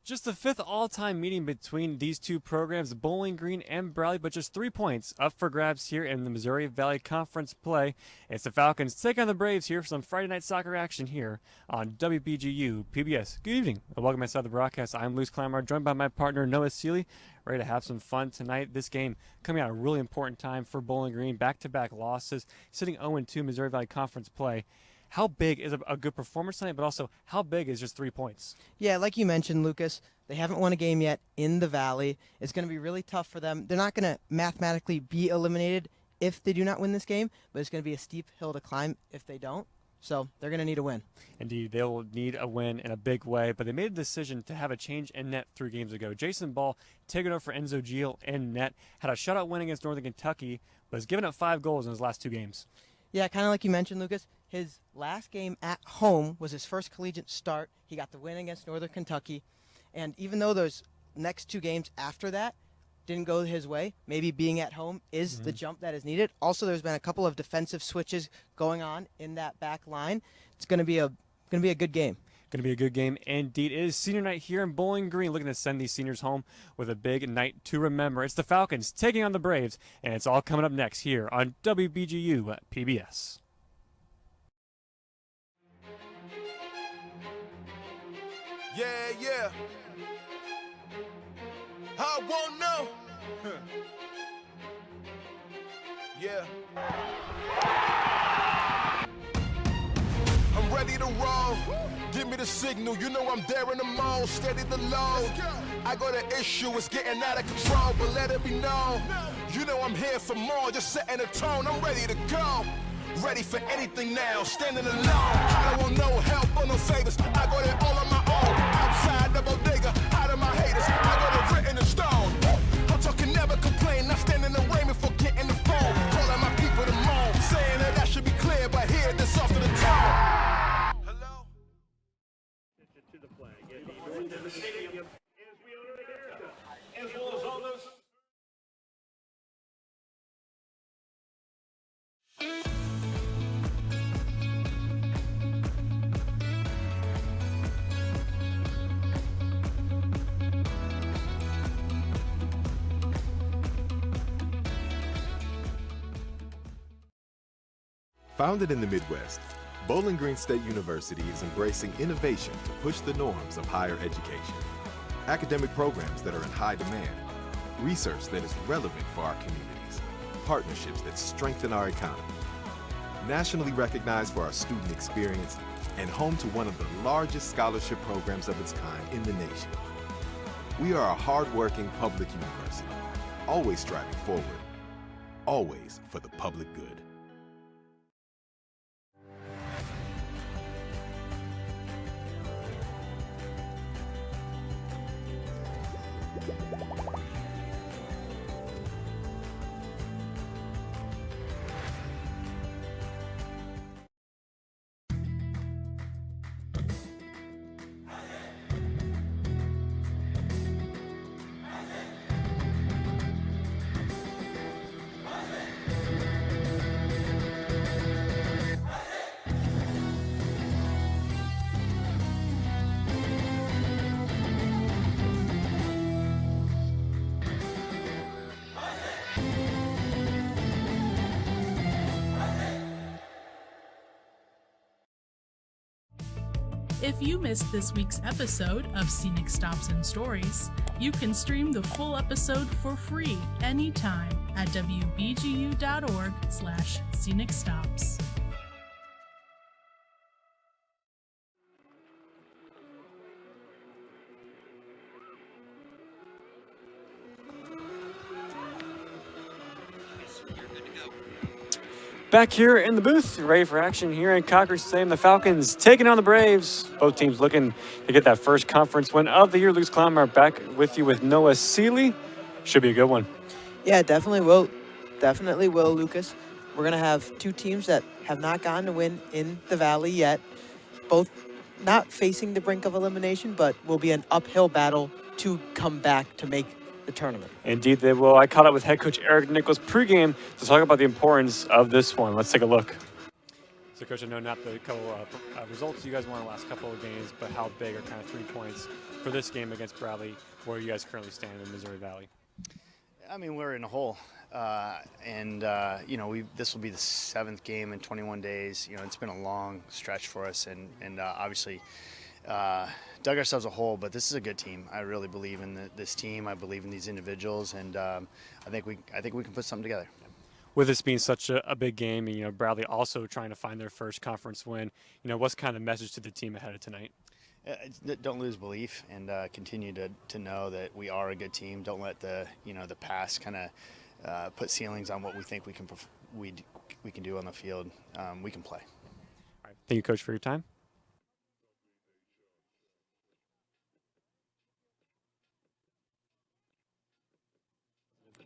Just the fifth all-time meeting between these two programs, Bowling Green and Bradley, but just 3 points up for grabs here in the Missouri Valley Conference play. It's the Falcons taking on the Braves here for some Friday night soccer action here on WBGU PBS. Good evening and welcome inside the broadcast. I'm Luce Clamar, joined by my partner Noah Seeley, ready to have some fun tonight. This game coming at a really important time for Bowling Green. Back-to-back losses, sitting 0-2 Missouri Valley Conference play. How big is a good performance tonight, but also how big is just 3 points? Yeah, like you mentioned, Lucas, they haven't won a game yet in the Valley. It's going to be really tough for them. They're not going to mathematically be eliminated if they do not win this game, but it's going to be a steep hill to climb if they don't. So they're going to need a win. Indeed, they will need a win in a big way, but they made a decision to have a change in net 3 games ago. Jason Ball, taking over for Enzo Gil in net, had a shutout win against Northern Kentucky, but has given up 5 goals in his last 2 games. Yeah, kind of like you mentioned, Lucas. His last game at home was his first collegiate start. He got the win against Northern Kentucky. And even though those next 2 games after that didn't go his way, maybe being at home is the jump that is needed. Also, there's been a couple of defensive switches going on in that back line. It's going to be a good game. Going to be a good game indeed. It is senior night here in Bowling Green, looking to send these seniors home with a big night to remember. It's the Falcons taking on the Braves, and it's all coming up next here on WBGU PBS. Yeah. I won't know. Yeah. I'm ready to roll. Give me the signal. You know I'm there in the mode. Steady the load. I got an issue. It's getting out of control, but let it be known. You know I'm here for more. Just setting a tone. I'm ready to go. Ready for anything now. Standing alone. I don't want no help or no favors. I got it all on my own. Outside the bodega, out of my haters. I got it written in stone. I'm talking never complain. Not standing in rain before getting the phone. Calling my people to moan. Saying that I should be clear, but here this off to the tone. Hello? To the flag. Into the stadium as we honor America, as well as all those. Founded in the Midwest, Bowling Green State University is embracing innovation to push the norms of higher education. Academic programs that are in high demand, research that is relevant for our communities, partnerships that strengthen our economy. Nationally recognized for our student experience and home to one of the largest scholarship programs of its kind in the nation. We are a hardworking public university, always striving forward, always for the public good. If you missed this week's episode of Scenic Stops and Stories, you can stream the full episode for free anytime at wbgu.org/Scenic Stops. Back here in the booth, ready for action here in Cochrane Stadium. The Falcons taking on the Braves. Both teams looking to get that first conference win of the year. Luce Clamar back with you with Noah Seeley. Should be a good one. Yeah, definitely will. Definitely will, Lucas. We're going to have 2 teams that have not gotten a win in the Valley yet. Both not facing the brink of elimination, but will be an uphill battle to come back to make the tournament. Indeed they will. I caught up with head coach Eric Nichols pregame to talk about the importance of this one. Let's take a look. So, Coach, I know not the couple results you guys won the last couple of games, but how big are kind of 3 points for this game against Bradley, where you guys currently stand in Missouri Valley? I mean, we're in a hole, this will be the 7th game in 21 days. It's been a long stretch for us, and obviously dug ourselves a hole. But this is a good team. I really believe in this team. I believe in these individuals, and I think we can put something together. With this being such a big game, and Bradley also trying to find their first conference win, what's kind of message to the team ahead of tonight? Don't lose belief, and continue to know that we are a good team. Don't let the past kind of put ceilings on what we think we can do on the field. We can play. All right. Thank you, Coach, for your time.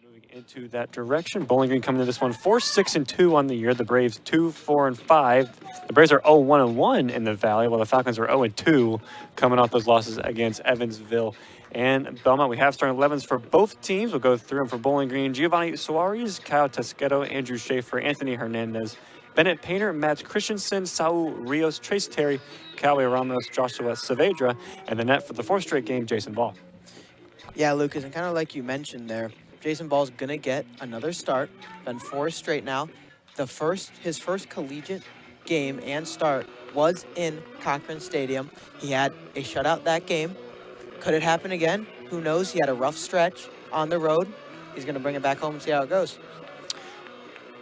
Moving into that direction, Bowling Green coming to this one 4-6-2 on the year. The Braves 2-4-5. The Braves are 0-1-1 in the Valley, while the Falcons are 0-2, coming off those losses against Evansville and Belmont. We have starting 11s for both teams. We'll go through them for Bowling Green: Giovanni Suarez, Kyle Tesqueto, Andrew Schaefer, Anthony Hernandez, Bennett Painter, Matt Christensen, Saul Rios, Trace Terry, Calway Ramos, Joshua Saavedra, and the net for the 4th straight game, Jason Ball. Yeah, Lucas, and kind of like you mentioned there, Jason Ball's going to get another start. Been 4 straight now. His first collegiate game and start was in Cochrane Stadium. He had a shutout that game. Could it happen again? Who knows? He had a rough stretch on the road. He's going to bring it back home and see how it goes.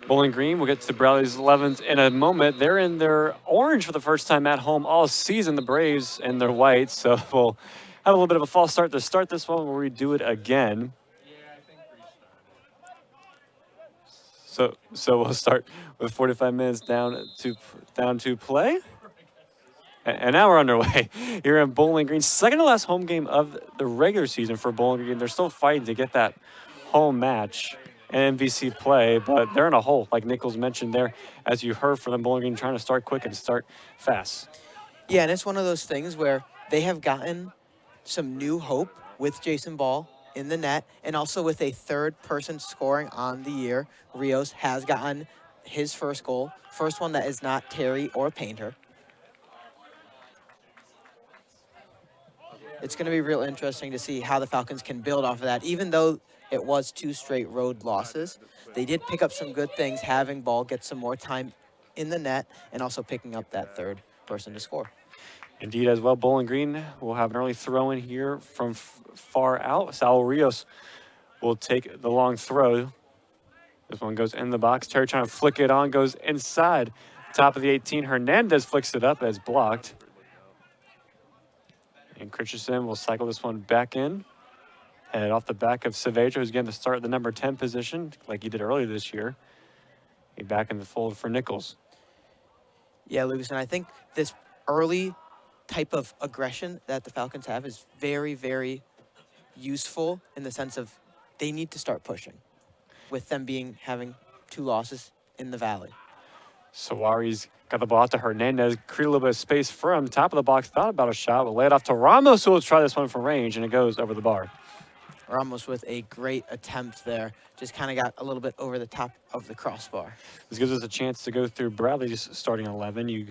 Bowling Green, we'll get to Bradley's 11s in a moment. They're in their orange for the first time at home all season, the Braves, and their white. So we'll have a little bit of a false start to start this one where we do it again. So we'll start with 45 minutes down to play. And now we're underway here in Bowling Green. Second to last home game of the regular season for Bowling Green. They're still fighting to get that home match and MVC play, but they're in a hole, like Nichols mentioned there, as you heard from them. Bowling Green trying to start quick and start fast. Yeah, and it's one of those things where they have gotten some new hope with Jason Ball in the net, and also with a 3rd person scoring on the year. Rios has gotten his first goal, first one that is not Terry or Painter. It's going to be real interesting to see how the Falcons can build off of that. Even though it was 2 straight road losses, they did pick up some good things, having Ball get some more time in the net and also picking up that 3rd person to score. Indeed, as well, Bowling Green will have an early throw in here from far out. Saul Rios will take the long throw. This one goes in the box. Terry trying to flick it on, goes inside. Top of the 18, Hernandez flicks it up as blocked. And Christensen will cycle this one back in. Head off the back of Saavedra, who's getting to start at the number 10 position, like he did earlier this year. He's back in the fold for Nichols. Yeah, Lucas, and I think this early type of aggression that the Falcons have is very, very useful in the sense of they need to start pushing, with them having 2 losses in the Valley. Suarez got the ball out to Hernandez, create a little bit of space for him. Top of the box, thought about a shot, will lay it off to Ramos, who will try this one from range, and it goes over the bar. Ramos with a great attempt there. Just kind of got a little bit over the top of the crossbar. This gives us a chance to go through Bradley's starting 11. You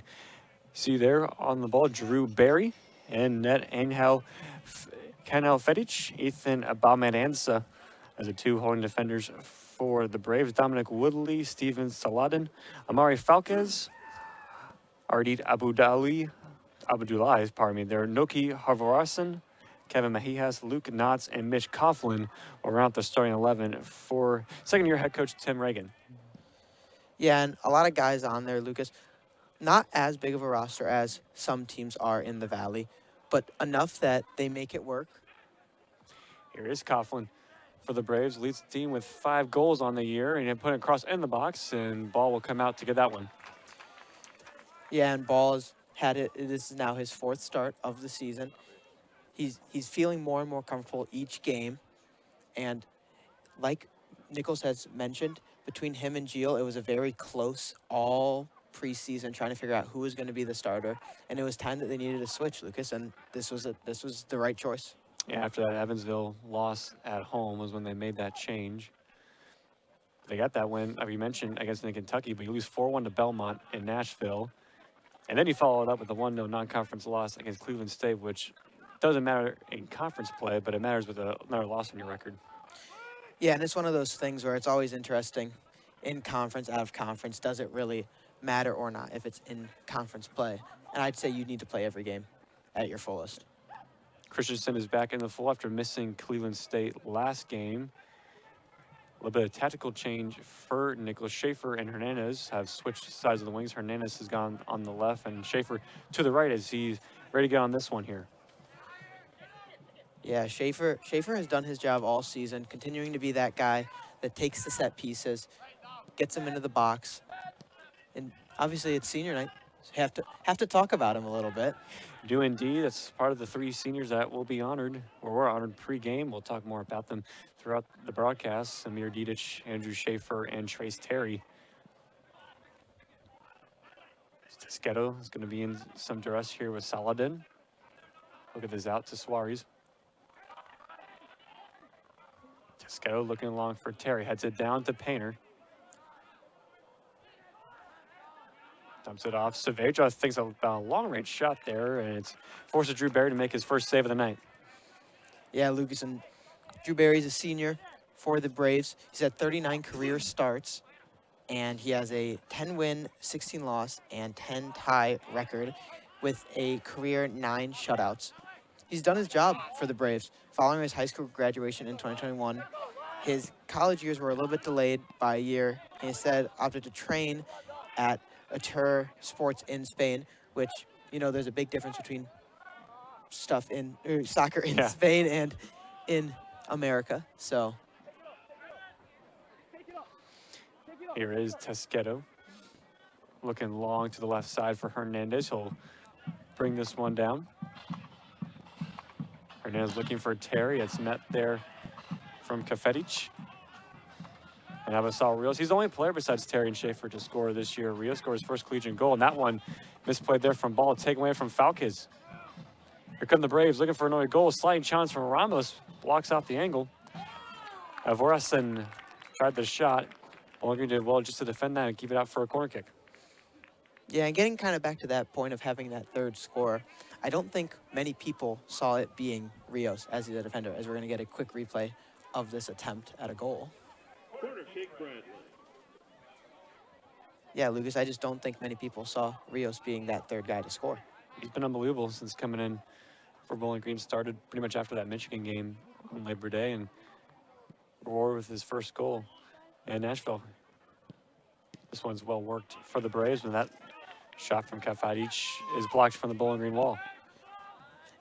see there on the ball, Drew Berry, and net Angel Fedic, Ethan Abamadanza as the 2 holding defenders for the Braves. Dominic Woodley, Steven Saladin, Amari Falquez, Ardit Abdullahi, there, Noki Harvarasan, Kevin Mahijas, Luke Knotts, and Mitch Coughlin will round the starting 11 for second-year head coach Tim Reagan. Yeah, and a lot of guys on there, Lucas. Not as big of a roster as some teams are in the Valley, but enough that they make it work. Here is Coughlin for the Braves, leads the team with 5 goals on the year, and he put it across in the box, and Ball will come out to get that one. Yeah, and Ball has had it. This is now his 4th start of the season. He's feeling more and more comfortable each game, and like Nichols has mentioned, between him and Gio, it was a very close all preseason trying to figure out who was going to be the starter, and it was time that they needed to switch, Lucas, and this was the right choice. Yeah, after that Evansville loss at home was when they made that change. They got that win, like you mentioned, against Kentucky, but you lose 4-1 to Belmont in Nashville. And then you follow it up with a 1-0 non-conference loss against Cleveland State, which doesn't matter in conference play, but it matters with another loss on your record. Yeah, and it's one of those things where it's always interesting. In conference, out of conference, does it really matter or not if it's in conference play? And I'd say you need to play every game at your fullest. Christensen is back in the full after missing Cleveland State last game. A little bit of tactical change for Nicholas. Schaefer and Hernandez have switched sides of the wings. Hernandez has gone on the left and Schaefer to the right as he's ready to get on this one here. Yeah, Schaefer has done his job all season, continuing to be that guy that takes the set pieces, gets them into the box. And obviously it's senior night. So have to talk about him a little bit. Do indeed. That's part of the 3 seniors that will be honored, or were honored pre-game. We'll talk more about them throughout the broadcast. Amir Didich, Andrew Schaefer, and Trace Terry. Tesketo is going to be in some duress here with Saladin. Look at this out to Suarez. Tesketo looking along for Terry. Heads it down to Painter. Dumps it off. Saavedra thinks about a long-range shot there, and it's forces Drew Berry to make his first save of the night. Yeah, Lucas, and Drew Berry's a senior for the Braves. He's had 39 career starts, and he has a 10-win, 16-loss, and 10-tie record with a career 9 shutouts. He's done his job for the Braves. Following his high school graduation in 2021, his college years were a little bit delayed by a year. He instead opted to train at Atur Sports in Spain, which, you know, there's a big difference between soccer in Spain and in America. So here is Tesketo looking long to the left side for Hernandez. He'll bring this one down. Hernandez looking for Terry. It's met there from Kafetic. And Abasal Rios, he's the only player besides Terry and Schaefer to score this year. Rios scored his first collegiate goal, and that one misplayed there from ball taken away from Falcons. Here come the Braves looking for another goal. Sliding challenge from Ramos, blocks off the angle. Avorasen tried the shot. Bowling Green did well just to defend that and keep it out for a corner kick. yeah, and getting kind of back to that point of having that third scorer, I don't think many people saw it being Rios as the defender, as we're going to get a quick replay of this attempt at a goal. Corner kick, Bradley. Yeah, Lucas, I just don't think many people saw Rios being that third guy to score. He's been unbelievable since coming in for Bowling Green. Started pretty much after that Michigan game on Labor Day and roared with his first goal in Nashville. This one's well worked for the Braves, and that shot from Kafadic is blocked from the Bowling Green wall.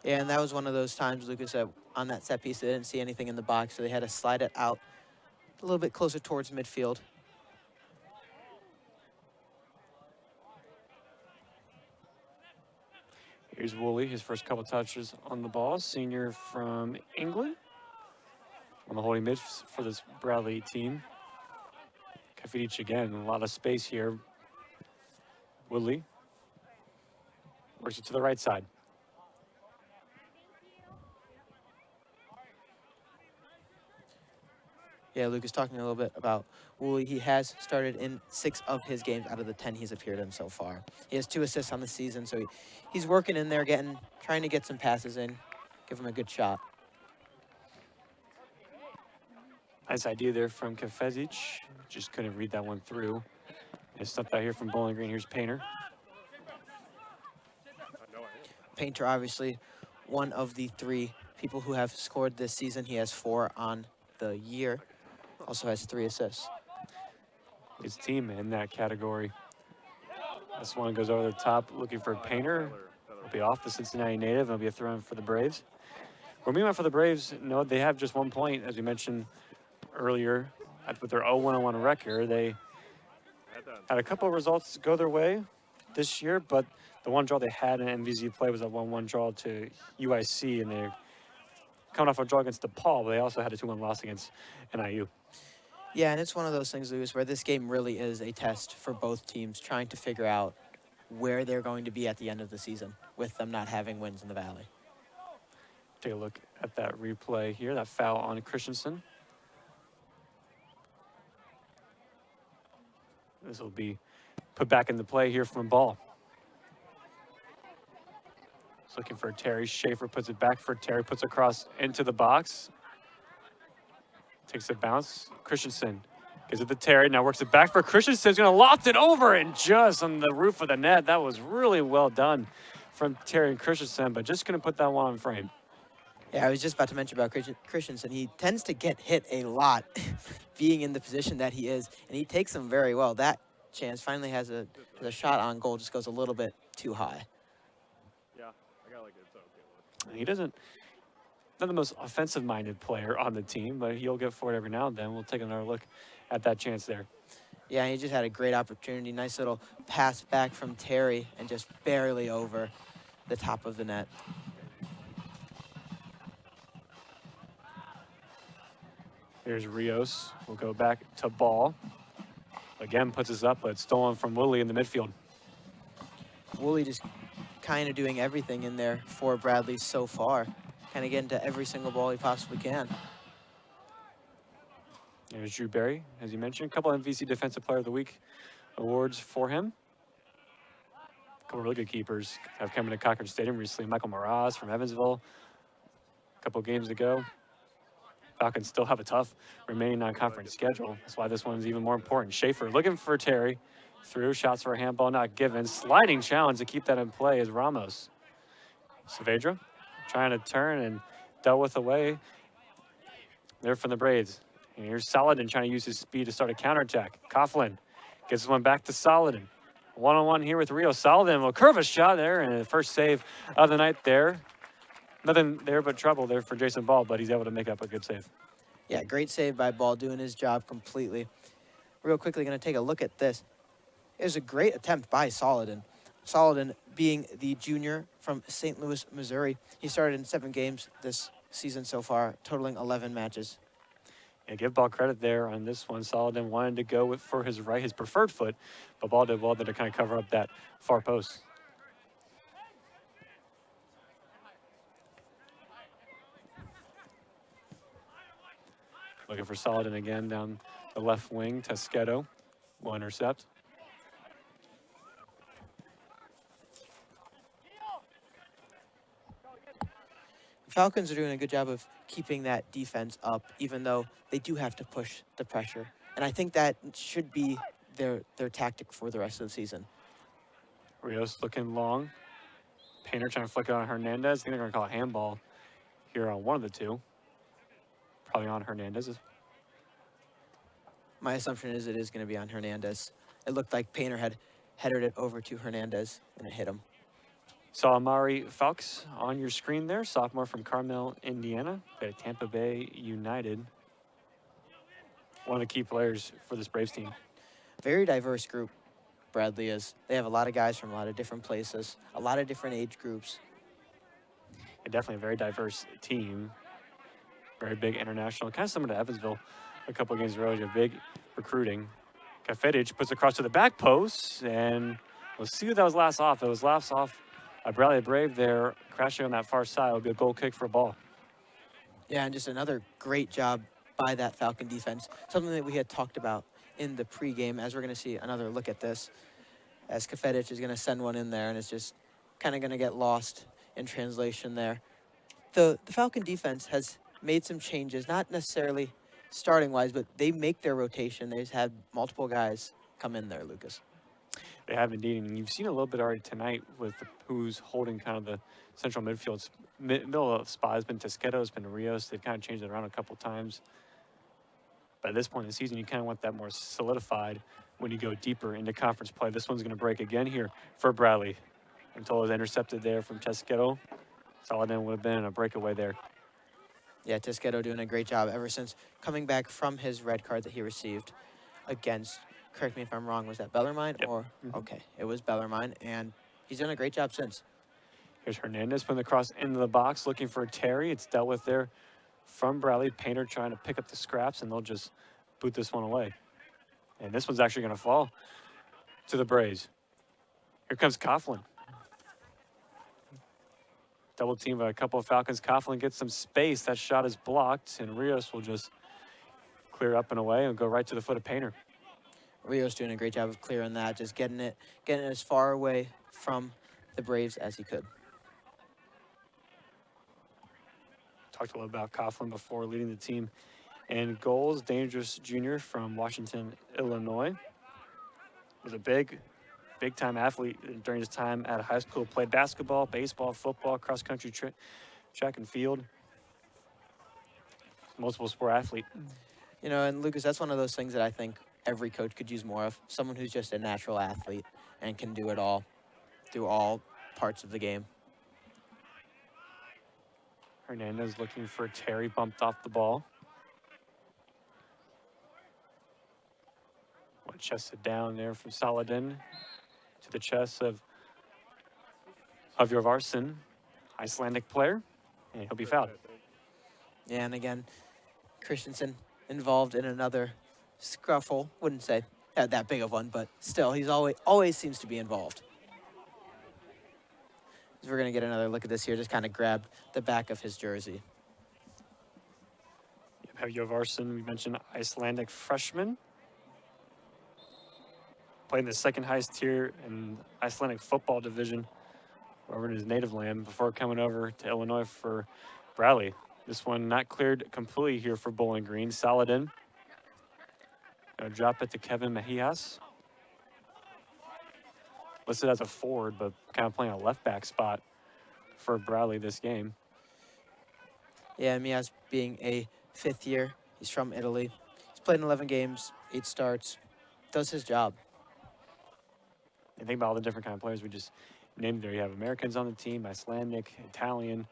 Yeah, and that was one of those times, Lucas, that on that set piece, they didn't see anything in the box, so they had to slide it out a little bit closer towards midfield. Here's Woolley, his first couple touches on the ball. Senior from England. On the holding mid for this Bradley team. Kafadic again, a lot of space here. Woodley works it to the right side. Yeah, Lucas, talking a little bit about Woolley. He has started in 6 of his games out of the 10 he's appeared in so far. He has 2 assists on the season, so he's working in there, trying to get some passes in, give him a good shot. Nice idea there from Kafezic. Just couldn't read that one through. It's stuff out here from Bowling Green. Here's Painter. Painter, obviously, one of the 3 people who have scored this season. He has 4 on the year. Also has 3 assists. His team in that category. This one goes over the top looking for Painter. It'll be off the Cincinnati native. It'll be a throw in for the Braves. Well, meanwhile, for the Braves, no, they have just 1 point, as we mentioned earlier. With their 0-1-1 record, they had a couple of results go their way this year, but the one draw they had in MVZ play was a 1-1 draw to UIC, and they're coming off a draw against DePaul, but they also had a 2-1 loss against NIU. Yeah, and it's one of those things, Lucas, where this game really is a test for both teams, trying to figure out where they're going to be at the end of the season with them not having wins in the Valley. Take a look at that replay here, that foul on Christensen. This will be put back into play here from Ball. He's looking for Terry. Schaefer puts it back for Terry, puts it across into the box. Takes a bounce. Christensen gives it to Terry. Now works it back for Christensen. He's going to loft it over and just on the roof of the net. That was really well done from Terry and Christensen, but just going to put that one on frame. Yeah, I was just about to mention about Christensen. He tends to get hit a lot being in the position that he is, and he takes them very well. That chance finally has a shot on goal, just goes a little bit too high. Yeah, I got like it's okay. He doesn't, not the most offensive-minded player on the team, but he'll get for it every now and then. We'll take another look at that chance there. Yeah, he just had a great opportunity. Nice little pass back from Terry and just barely over the top of the net. Here's Rios. We'll go back to Ball. Again, puts us up, but it's stolen from Woolley in the midfield. Woolley just kind of doing everything in there for Bradley so far. Kind of getting to every single ball he possibly can. There's Drew Berry, as you mentioned. A couple MVC Defensive Player of the Week awards for him. A couple really good keepers have come into Cochrane Stadium recently. Michael Moraz from Evansville a couple games ago. Falcons still have a tough remaining non-conference schedule. That's why this one's even more important. Schaefer looking for Terry. Through, shots for a handball not given. Sliding challenge to keep that in play is Ramos. Saavedra trying to turn and dealt with away. There from the Braves. And here's Saladin trying to use his speed to start a counterattack. Coughlin gives one back to Saladin. One-on-one here with Rio. Saladin will curve a shot there, and the first save of the night there. Nothing there but trouble there for Jason Ball, but he's able to make up a good save. Yeah, great save by Ball, doing his job completely. Real quickly, going to take a look at this. It was a great attempt by Saladin. Saladin being the junior from St. Louis, Missouri. He started in 7 games this season so far, totaling 11 matches. Yeah, give Ball credit there on this one. Saladin wanted to go for his preferred foot, but Ball did well there to kind of cover up that far post. Looking for Saladin again down the left wing. Tesqueto will intercept. Falcons are doing a good job of keeping that defense up, even though they do have to push the pressure. And I think that should be their tactic for the rest of the season. Rios looking long. Painter trying to flick it on Hernandez. I think they're going to call a handball here on one of the two. Probably on Hernandez. My assumption is it is going to be on Hernandez. It looked like Painter had headed it over to Hernandez, and it hit him. Saw Amari Falks on your screen there, sophomore from Carmel, Indiana, at Tampa Bay United. One of the key players for this Braves team. Very diverse group, Bradley is. They have a lot of guys from a lot of different places, a lot of different age groups. And definitely a very diverse team. Very big international, kind of similar to Evansville. A couple of games in a row, you have big recruiting. Kafedic puts across to the back post, and we'll see who that was last off. It was last off Bradley Brave there, crashing on that far side. It'll be a goal kick for a ball. Yeah, and just another great job by that Falcon defense. Something that we had talked about in the pregame, as we're going to see another look at this, as Kafedic is going to send one in there, and it's just kind of going to get lost in translation there. The Falcon defense has made some changes, not necessarily starting-wise, but they make their rotation. They've had multiple guys come in there, Lucas. They have indeed, and you've seen a little bit already tonight with who's holding kind of the central midfield middle of spot. It's been Tesqueto, it's been Rios. They've kind of changed it around a couple times. But at this point in the season, you kind of want that more solidified when you go deeper into conference play. This one's going to break again here for Bradley. Until it was intercepted there from Tesqueto. Saladin would have been a breakaway there. Yeah, Tesqueto doing a great job ever since coming back from his red card that he received against, correct me if I'm wrong, was that Bellarmine? Yep. Or okay, it was Bellarmine, and he's done a great job since. Here's Hernandez putting the cross into the box, looking for Terry. It's dealt with there from Bradley. Painter trying to pick up the scraps, and they'll just boot this one away. And this one's actually going to fall to the Braves. Here comes Coughlin. Double team by a couple of Falcons. Coughlin gets some space. That shot is blocked, and Rios will just clear up and away and go right to the foot of Painter. Rio's doing a great job of clearing that, just getting it as far away from the Braves as he could. Talked a little about Coughlin before, leading the team in goals. Dangerous junior from Washington, Illinois. Was a big-time athlete during his time at high school. Played basketball, baseball, football, cross-country, track and field. Multiple sport athlete. You know, and Lucas, that's one of those things that I think every coach could use more of. Someone who's just a natural athlete and can do it all, do all parts of the game. Hernandez looking for Terry, bumped off the ball. One chested down there from Saladin to the chest of Jorvarsson, Icelandic player, and he'll be fouled. Yeah, and again, Christensen involved in another scruffle. Wouldn't say that big of one, but still, he's always seems to be involved. We're going to get another look at this here. Just kind of grabbed the back of his jersey. You have Jorvarsson, we mentioned Icelandic freshman. Played in the second highest tier in Icelandic football division over in his native land before coming over to Illinois for Bradley. This one not cleared completely here for Bowling Green. Saladin. Gonna drop it to Kevin Mejias. Listed as a forward, but kind of playing a left back spot for Bradley this game. Yeah, Mejias being a fifth year. He's from Italy. He's played in 11 games, 8 starts. Does his job. And think about all the different kind of players we just named there. You have Americans on the team, Icelandic, Italian,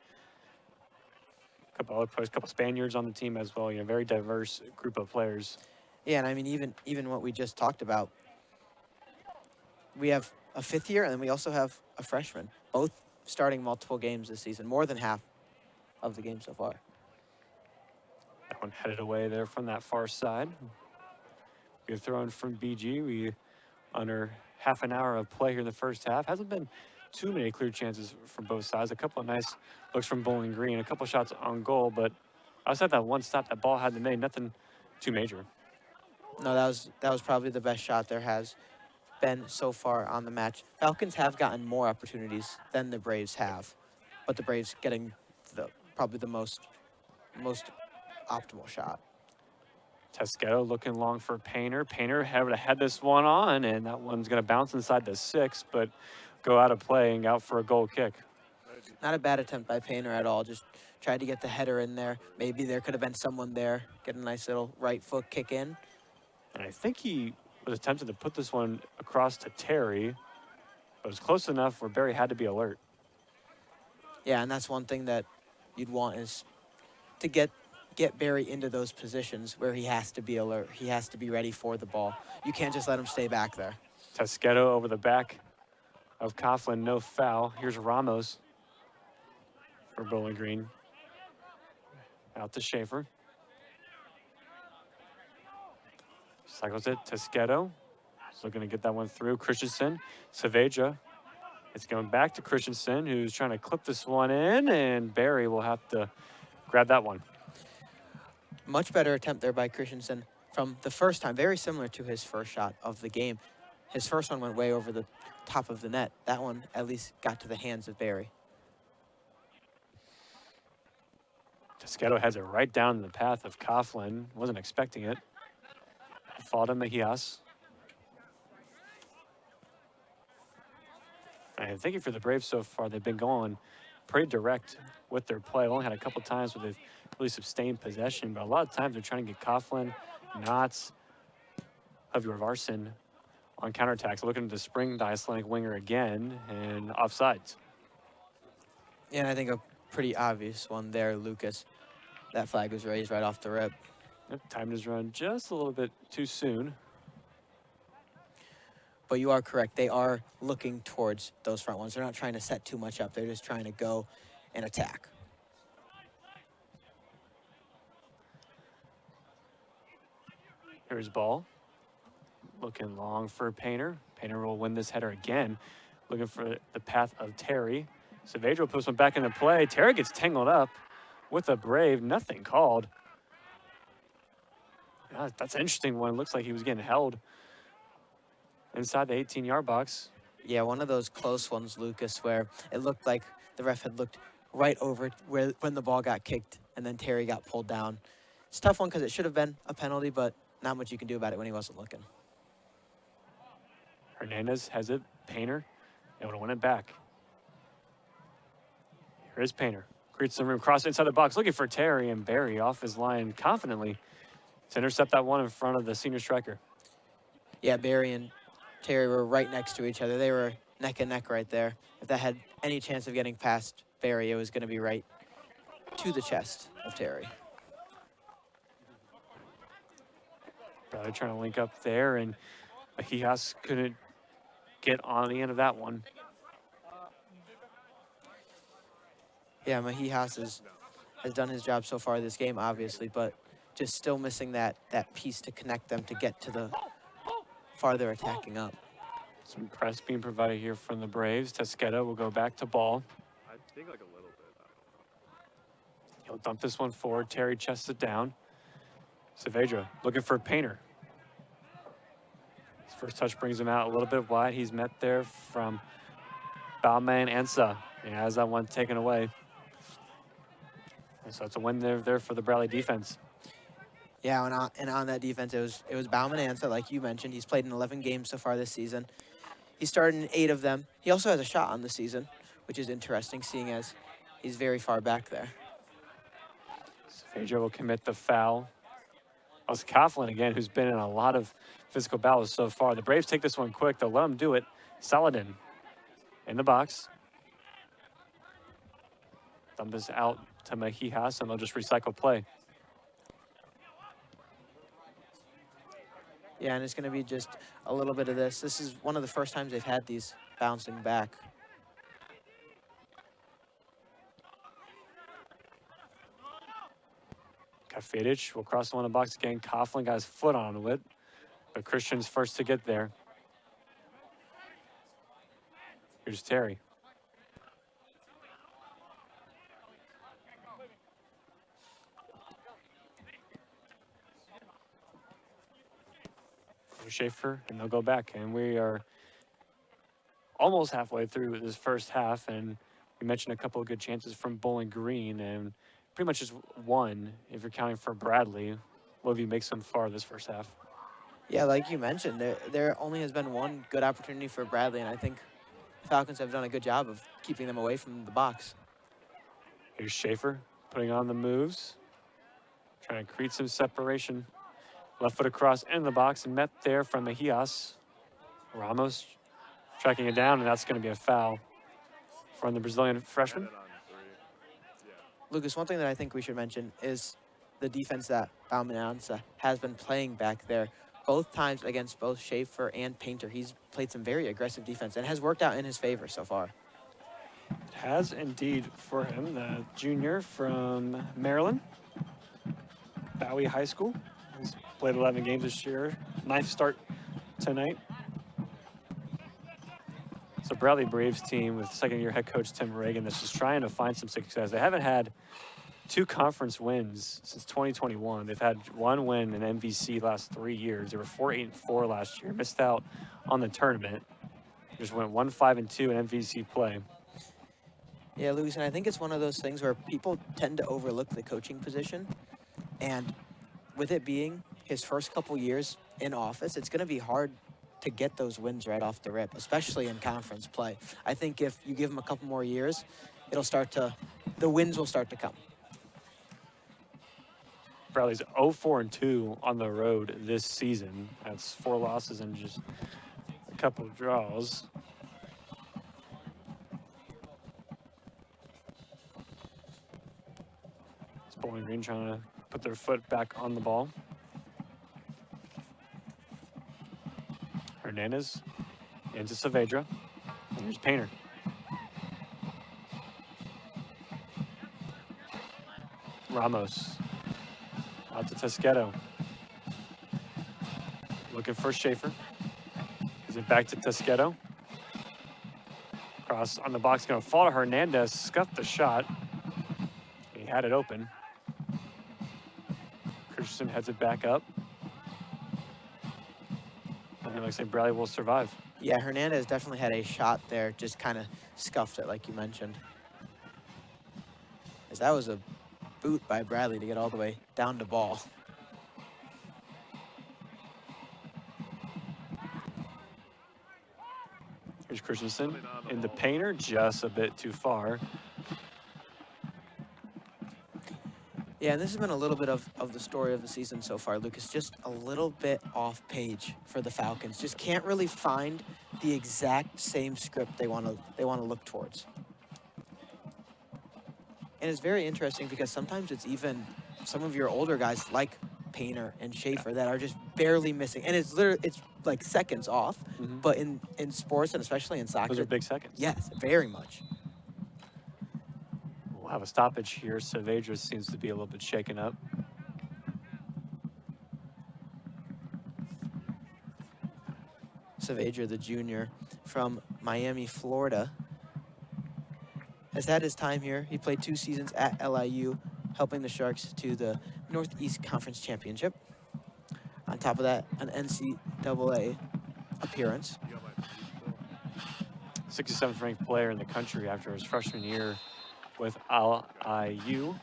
a couple other players, a couple Spaniards on the team as well. You know, very diverse group of players. Yeah, and I mean, even what we just talked about, we have a fifth year, and then we also have a freshman, both starting multiple games this season, more than half of the game so far. That one headed away there from that far side. We're throwing from BG. We under half an hour of play here in the first half. Hasn't been too many clear chances from both sides. A couple of nice looks from Bowling Green, a couple shots on goal, but outside that one stop that ball had to make, nothing too major. No, that was probably the best shot there has been so far on the match. Falcons have gotten more opportunities than the Braves have, but the Braves getting probably the most optimal shot. Tesqueto looking long for Painter. Painter had this one on, and that one's going to bounce inside the 6, but go out of play and out for a goal kick. Not a bad attempt by Painter at all. Just tried to get the header in there. Maybe there could have been someone there. Get a nice little right foot kick in. And I think he was attempting to put this one across to Terry, but it was close enough where Barry had to be alert. Yeah, and that's one thing that you'd want is to get Barry into those positions where he has to be alert. He has to be ready for the ball. You can't just let him stay back there. Tesqueto over the back of Coughlin, no foul. Here's Ramos for Bowling Green. Out to Schaefer. Cycles it, Tesqueto. Still going to get that one through. Christensen, Saavedra. It's going back to Christensen, who's trying to clip this one in, and Barry will have to grab that one. Much better attempt there by Christensen from the first time. Very similar to his first shot of the game. His first one went way over the top of the net. That one at least got to the hands of Barry. Tesqueto has it right down the path of Coughlin. Wasn't expecting it. Followed him, Mejias. And thank you for the Braves so far. They've been going pretty direct with their play. Only had a couple times where they've really sustained possession, but a lot of times they're trying to get Coughlin, Knotts, Jorvarsson on counterattacks, looking to spring the Icelandic winger again, and offsides. Yeah, and I think a pretty obvious one there, Lucas. That flag was raised right off the rip. Yep, time is run just a little bit too soon. But you are correct. They are looking towards those front ones. They're not trying to set too much up. They're just trying to go and attack. Here's ball. Looking long for Painter. Painter will win this header again. Looking for the path of Terry. Saavedra puts one back into play. Terry gets tangled up with a Brave. Nothing called. Yeah, that's an interesting one. It looks like he was getting held inside the 18-yard box. Yeah, one of those close ones, Lucas, where it looked like the ref had looked right over when the ball got kicked and then Terry got pulled down. It's a tough one because it should have been a penalty, but not much you can do about it when he wasn't looking. Hernandez has it. Painter able to win it back. Here is Painter. Creates some room. Cross inside the box. Looking for Terry, and Barry off his line confidently to intercept that one in front of the senior striker. Yeah, Barry and Terry were right next to each other. They were neck and neck right there. If that had any chance of getting past Barry, it was going to be right to the chest of Terry. Bradley trying to link up there, and Mejias couldn't get on the end of that one. Yeah, Mejias has done his job so far this game, obviously, but just still missing that piece to connect them to get to the farther attacking up. Some press being provided here from the Braves. Tesqueta will go back to ball. I think like a little bit. He'll dump this one forward. Terry chests it down. Saavedra looking for Painter. His first touch brings him out a little bit wide. He's met there from Bauman and Ansa. He has that one taken away. And so it's a win there for the Bradley defense. Yeah, and on that defense, it was Bauman Ansa, like you mentioned. He's played in 11 games so far this season. He started in 8 of them. He also has a shot on the season, which is interesting, seeing as he's very far back there. Saavedra will commit the foul. It's Coughlin again, who's been in a lot of physical battles so far. The Braves take this one quick. They'll let him do it. Saladin in the box. Dump this out to Mejias, and they'll just recycle play. Yeah, and it's going to be just a little bit of this. This is one of the first times they've had these bouncing back. Kafedic will cross the one in the box again. Coughlin got his foot onto it, but Christian's first to get there. Here's Terry. Schaefer, and they'll go back. And we are almost halfway through this first half, and we mentioned a couple of good chances from Bowling Green, and pretty much just one if you're counting for Bradley. What have you make so far this first half? Yeah, like you mentioned, there only has been one good opportunity for Bradley, and I think the Falcons have done a good job of keeping them away from the box. Here's Schaefer putting on the moves, trying to create some separation. Left foot across in the box and met there from Mejias. Ramos tracking it down, and that's going to be a foul from the Brazilian freshman. Lucas, one thing that I think we should mention is the defense that Bauman Ansa has been playing back there. Both times against both Schaefer and Painter, he's played some very aggressive defense and has worked out in his favor so far. It has indeed for him, the junior from Maryland, Bowie High School. He's played 11 games this year. 9th start tonight. It's a Bradley Braves team with second-year head coach Tim Reagan that's just trying to find some success. They haven't had 2 conference wins since 2021. They've had 1 win in MVC last 3 years. They were 4-8-4 last year. Missed out on the tournament. Just went 1-5-2 in MVC play. Yeah, Lucas, and I think it's one of those things where people tend to overlook the coaching position, and with it being his first couple years in office, it's going to be hard to get those wins right off the rip, especially in conference play. I think if you give him a couple more years, the wins will start to come. Bradley's 0-4-2 on the road this season. That's 4 losses and just a couple of draws. It's Bowling Green trying to put their foot back on the ball. Hernandez into Saavedra. And here's Painter. Ramos out to Tesqueta. Looking for Schaefer. Is it back to Tesqueta? Cross on the box, going to fall to Hernandez. Scuffed the shot. He had it open. Christensen heads it back up. It looks like Bradley will survive. Yeah, Hernandez definitely had a shot there, just kind of scuffed it like you mentioned. As that was a boot by Bradley to get all the way down to ball. Here's Christensen in the painter, just a bit too far. Yeah, and this has been a little bit of the story of the season so far, Lucas. Just a little bit off page for the Falcons. Just can't really find the exact same script they want to look towards. And it's very interesting because sometimes it's even some of your older guys like Painter and Schaefer that are just barely missing. And it's like seconds off, but in sports and especially in soccer. Those are big seconds. Yes, very much. We'll have a stoppage here. Saavedra seems to be a little bit shaken up. Saavedra, the junior from Miami, Florida, has had his time here. He played 2 seasons at LIU, helping the Sharks to the Northeast Conference Championship. On top of that, an NCAA appearance. 67th ranked player in the country after his freshman year with LIU.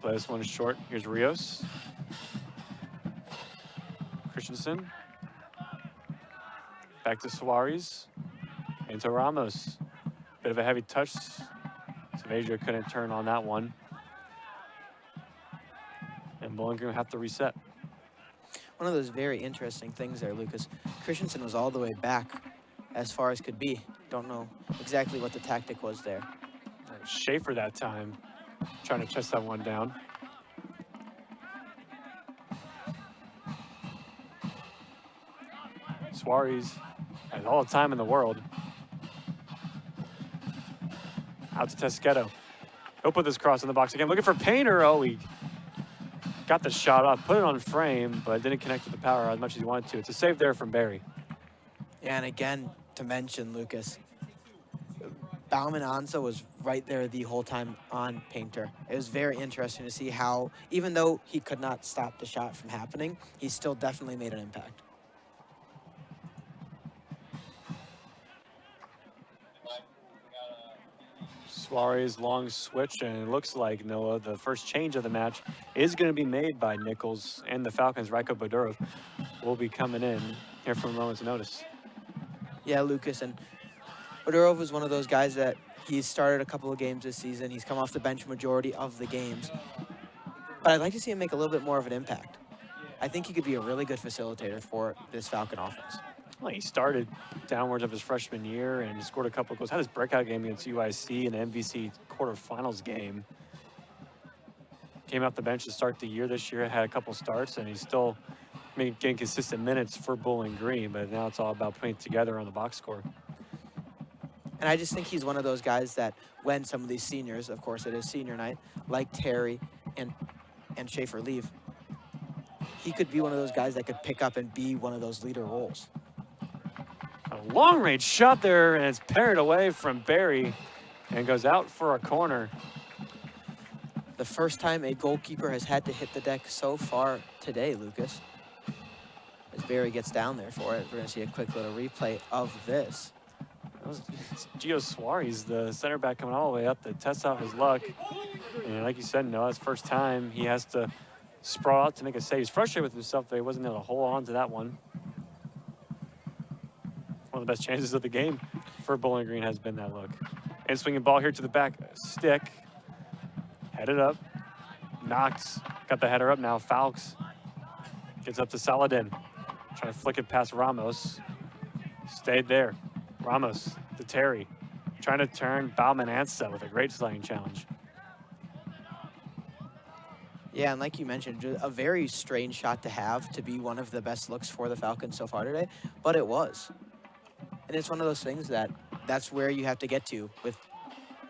Play this one short. Here's Rios. Christensen. Back to Suarez. Into Ramos. Bit of a heavy touch. Saavedra couldn't turn on that one. And Bowling Green will have to reset. One of those very interesting things there, Lucas. Christensen was all the way back as far as could be. Don't know exactly what the tactic was there. Schaefer that time, trying to chest that one down. Suarez has all the time in the world. Out to Tesqueto. He'll put this cross in the box again. Looking for Painter. Oh, he got the shot off, put it on frame, but didn't connect with the power as much as he wanted to. It's a save there from Barry. Yeah, and again, to mention, Lucas, Bauman Ansa was right there the whole time on Painter. It was very interesting to see how, even though he could not stop the shot from happening, he still definitely made an impact. Suarez long switch, and it looks like, Noah, the first change of the match is going to be made by Nichols, and the Falcons. Rajko Bodorov will be coming in here from a moment's notice. Yeah, Lucas, and Bodorov was one of those guys that he's started a couple of games this season. He's come off the bench majority of the games. But I'd like to see him make a little bit more of an impact. I think he could be a really good facilitator for this Falcon offense. Well, he started downwards of his freshman year and scored a couple of goals. Had his breakout game against UIC in the MVC quarterfinals game. Came off the bench to start the year this year, had a couple starts, and he's still getting consistent minutes for Bowling Green, but now it's all about putting it together on the box score. And I just think he's one of those guys that when some of these seniors, of course it is senior night, like Terry and Schaefer leave, he could be one of those guys that could pick up and be one of those leader roles. A long-range shot there, and it's parried away from Barry and goes out for a corner. The first time a goalkeeper has had to hit the deck so far today, Lucas. As Barry gets down there for it, we're going to see a quick little replay of this. That was Gio Suarez, the center back, coming all the way up to test out his luck. And like you said, no, it's first time he has to sprawl out to make a save. He's frustrated with himself that he wasn't able to hold on to that one. One of the best chances of the game for Bowling Green has been that look. And swinging ball here to the back stick. Headed up. Knox. Got the header up now. Falks. Gets up to Saladin. Trying to flick it past Ramos. Stayed there. Ramos to Terry. Trying to turn Bauman Ansa with a great sliding challenge. Yeah, and like you mentioned, a very strange shot to have to be one of the best looks for the Falcons so far today, but it was. And it's one of those things that's where you have to get to with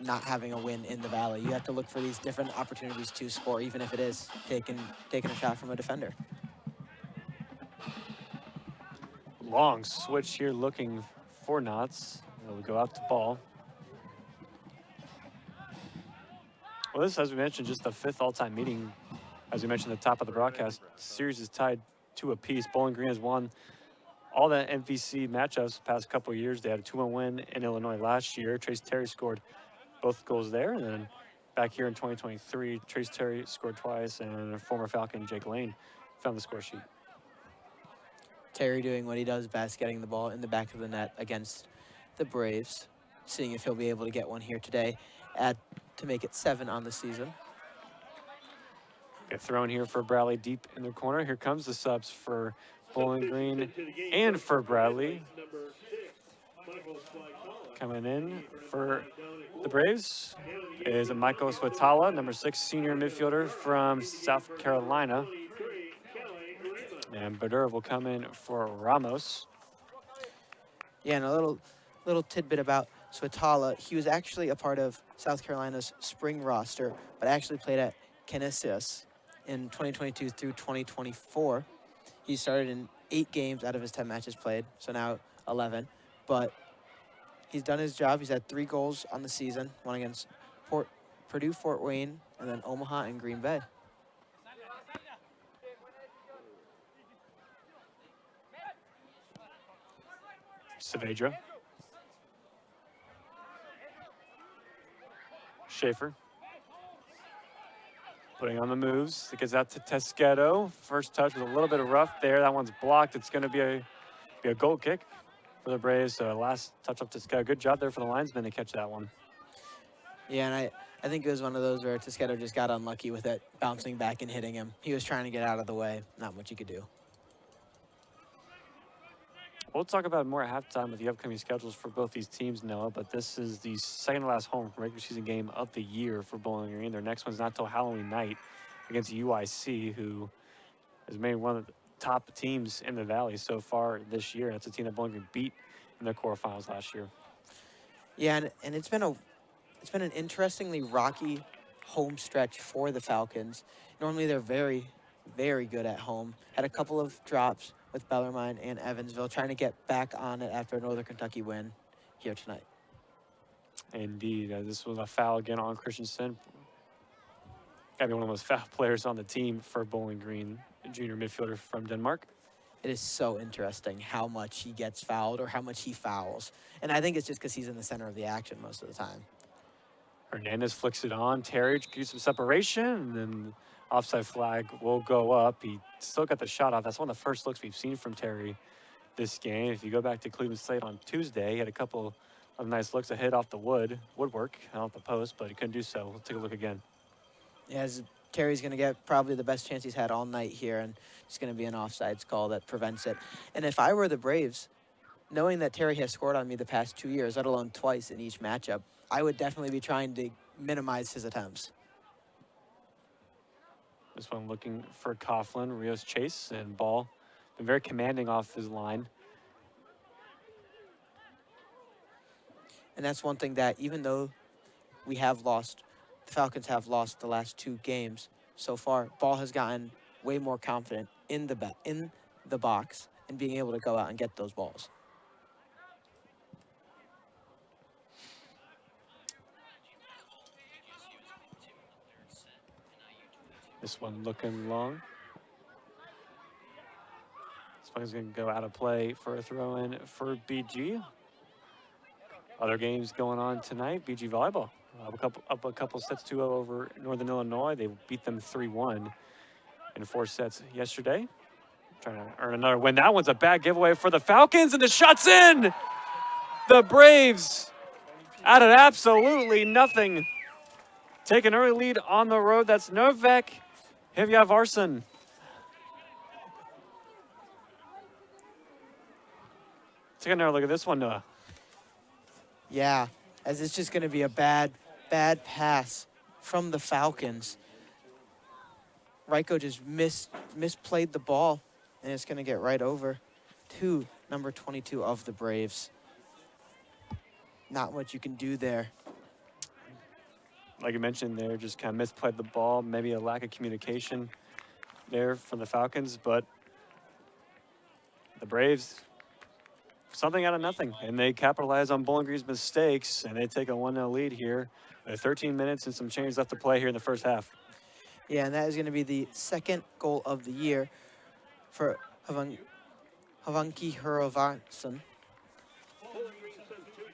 not having a win in the Valley. You have to look for these different opportunities to score, even if it is taking a shot from a defender. Long switch here looking for Knotts. It'll go out to ball. Well, this, as we mentioned, just the 5th all-time meeting. As we mentioned at the top of the broadcast, series is tied 2 apiece. Bowling Green has won all the MVC matchups the past couple of years. They had a 2-1 win in Illinois last year. Trace Terry scored both goals there. And then back here in 2023, Trace Terry scored twice, and former Falcon Jake Lane found the score sheet. Terry doing what he does best, getting the ball in the back of the net against the Braves, seeing if he'll be able to get one here today to make it 7 on the season. Get thrown here for Bradley deep in the corner. Here comes the subs for Bowling Green and for Bradley. Coming in for the Braves is Michael Swatala, number 6 senior midfielder from South Carolina. And Badur will come in for Ramos. Yeah, and a little tidbit about Swatala. He was actually a part of South Carolina's spring roster, but actually played at Canisius in 2022 through 2024. He started in 8 games out of his 10 matches played, so now 11. But he's done his job. He's had 3 goals on the season, one against Purdue, Fort Wayne, and then Omaha and Green Bay. Saavedra. Schaefer. Putting on the moves. It gets out to Tesqueto. First touch was a little bit rough there. That one's blocked. It's going to be a goal kick for the Braves. So last touch up to Tesqueto. Good job there for the linesman to catch that one. Yeah, and I think it was one of those where Tesqueto just got unlucky with it, bouncing back and hitting him. He was trying to get out of the way. Not much he could do. We'll talk about more at halftime with the upcoming schedules for both these teams, Noah, but this is the second to last home regular season game of the year for Bowling Green. Their next one's not till Halloween night against UIC, who has made one of the top teams in the Valley so far this year. That's a team that Bowling Green beat in their quarterfinals last year. Yeah, and it's been an interestingly rocky home stretch for the Falcons. Normally they're very, very good at home. Had a couple of drops with Bellarmine and Evansville, trying to get back on it after a Northern Kentucky win here tonight. Indeed. This was a foul again on Christensen. Got to be one of the most foul players on the team for Bowling Green, junior midfielder from Denmark. It is so interesting how much he gets fouled or how much he fouls. And I think it's just because he's in the center of the action most of the time. Hernandez flicks it on. Terry gets some separation, and then offside flag will go up. He still got the shot off. That's one of the first looks we've seen from Terry this game. If you go back to Cleveland State on Tuesday, he had a couple of nice looks, a hit off the woodwork, not off the post, but he couldn't do so. We'll take a look again. Yeah, Terry's going to get probably the best chance he's had all night here, and it's going to be an offsides call that prevents it. And if I were the Braves, knowing that Terry has scored on me the past 2 years, let alone twice in each matchup, I would definitely be trying to minimize his attempts. This one looking for Coughlin, Rios chase, and ball. Been very commanding off his line. And that's one thing that even though we have lost, the Falcons have lost the last 2 games so far, Ball has gotten way more confident in the box and being able to go out and get those balls. This one looking long. This one's going to go out of play for a throw-in for BG. Other games going on tonight. BG volleyball up a couple sets 2-0 over Northern Illinois. They beat them 3-1 in 4 sets yesterday. Trying to earn another win. That one's a bad giveaway for the Falcons, and the shot's in! The Braves out of absolutely nothing. Take an early lead on the road. That's Novak Hivyavarson. Take another look at this one, Noah. Yeah, as it's just going to be a bad pass from the Falcons. Ryko just misplayed the ball, and it's going to get right over to number 22 of the Braves. Not much you can do there. Like you mentioned there, just kind of misplayed the ball, maybe a lack of communication there from the Falcons, but the Braves, something out of nothing, and they capitalize on Bowling Green's mistakes, and they take a 1-0 lead here. 13 minutes and some change left to play here in the first half. Yeah, and that is going to be the second goal of the year for Havanki Huravarsson.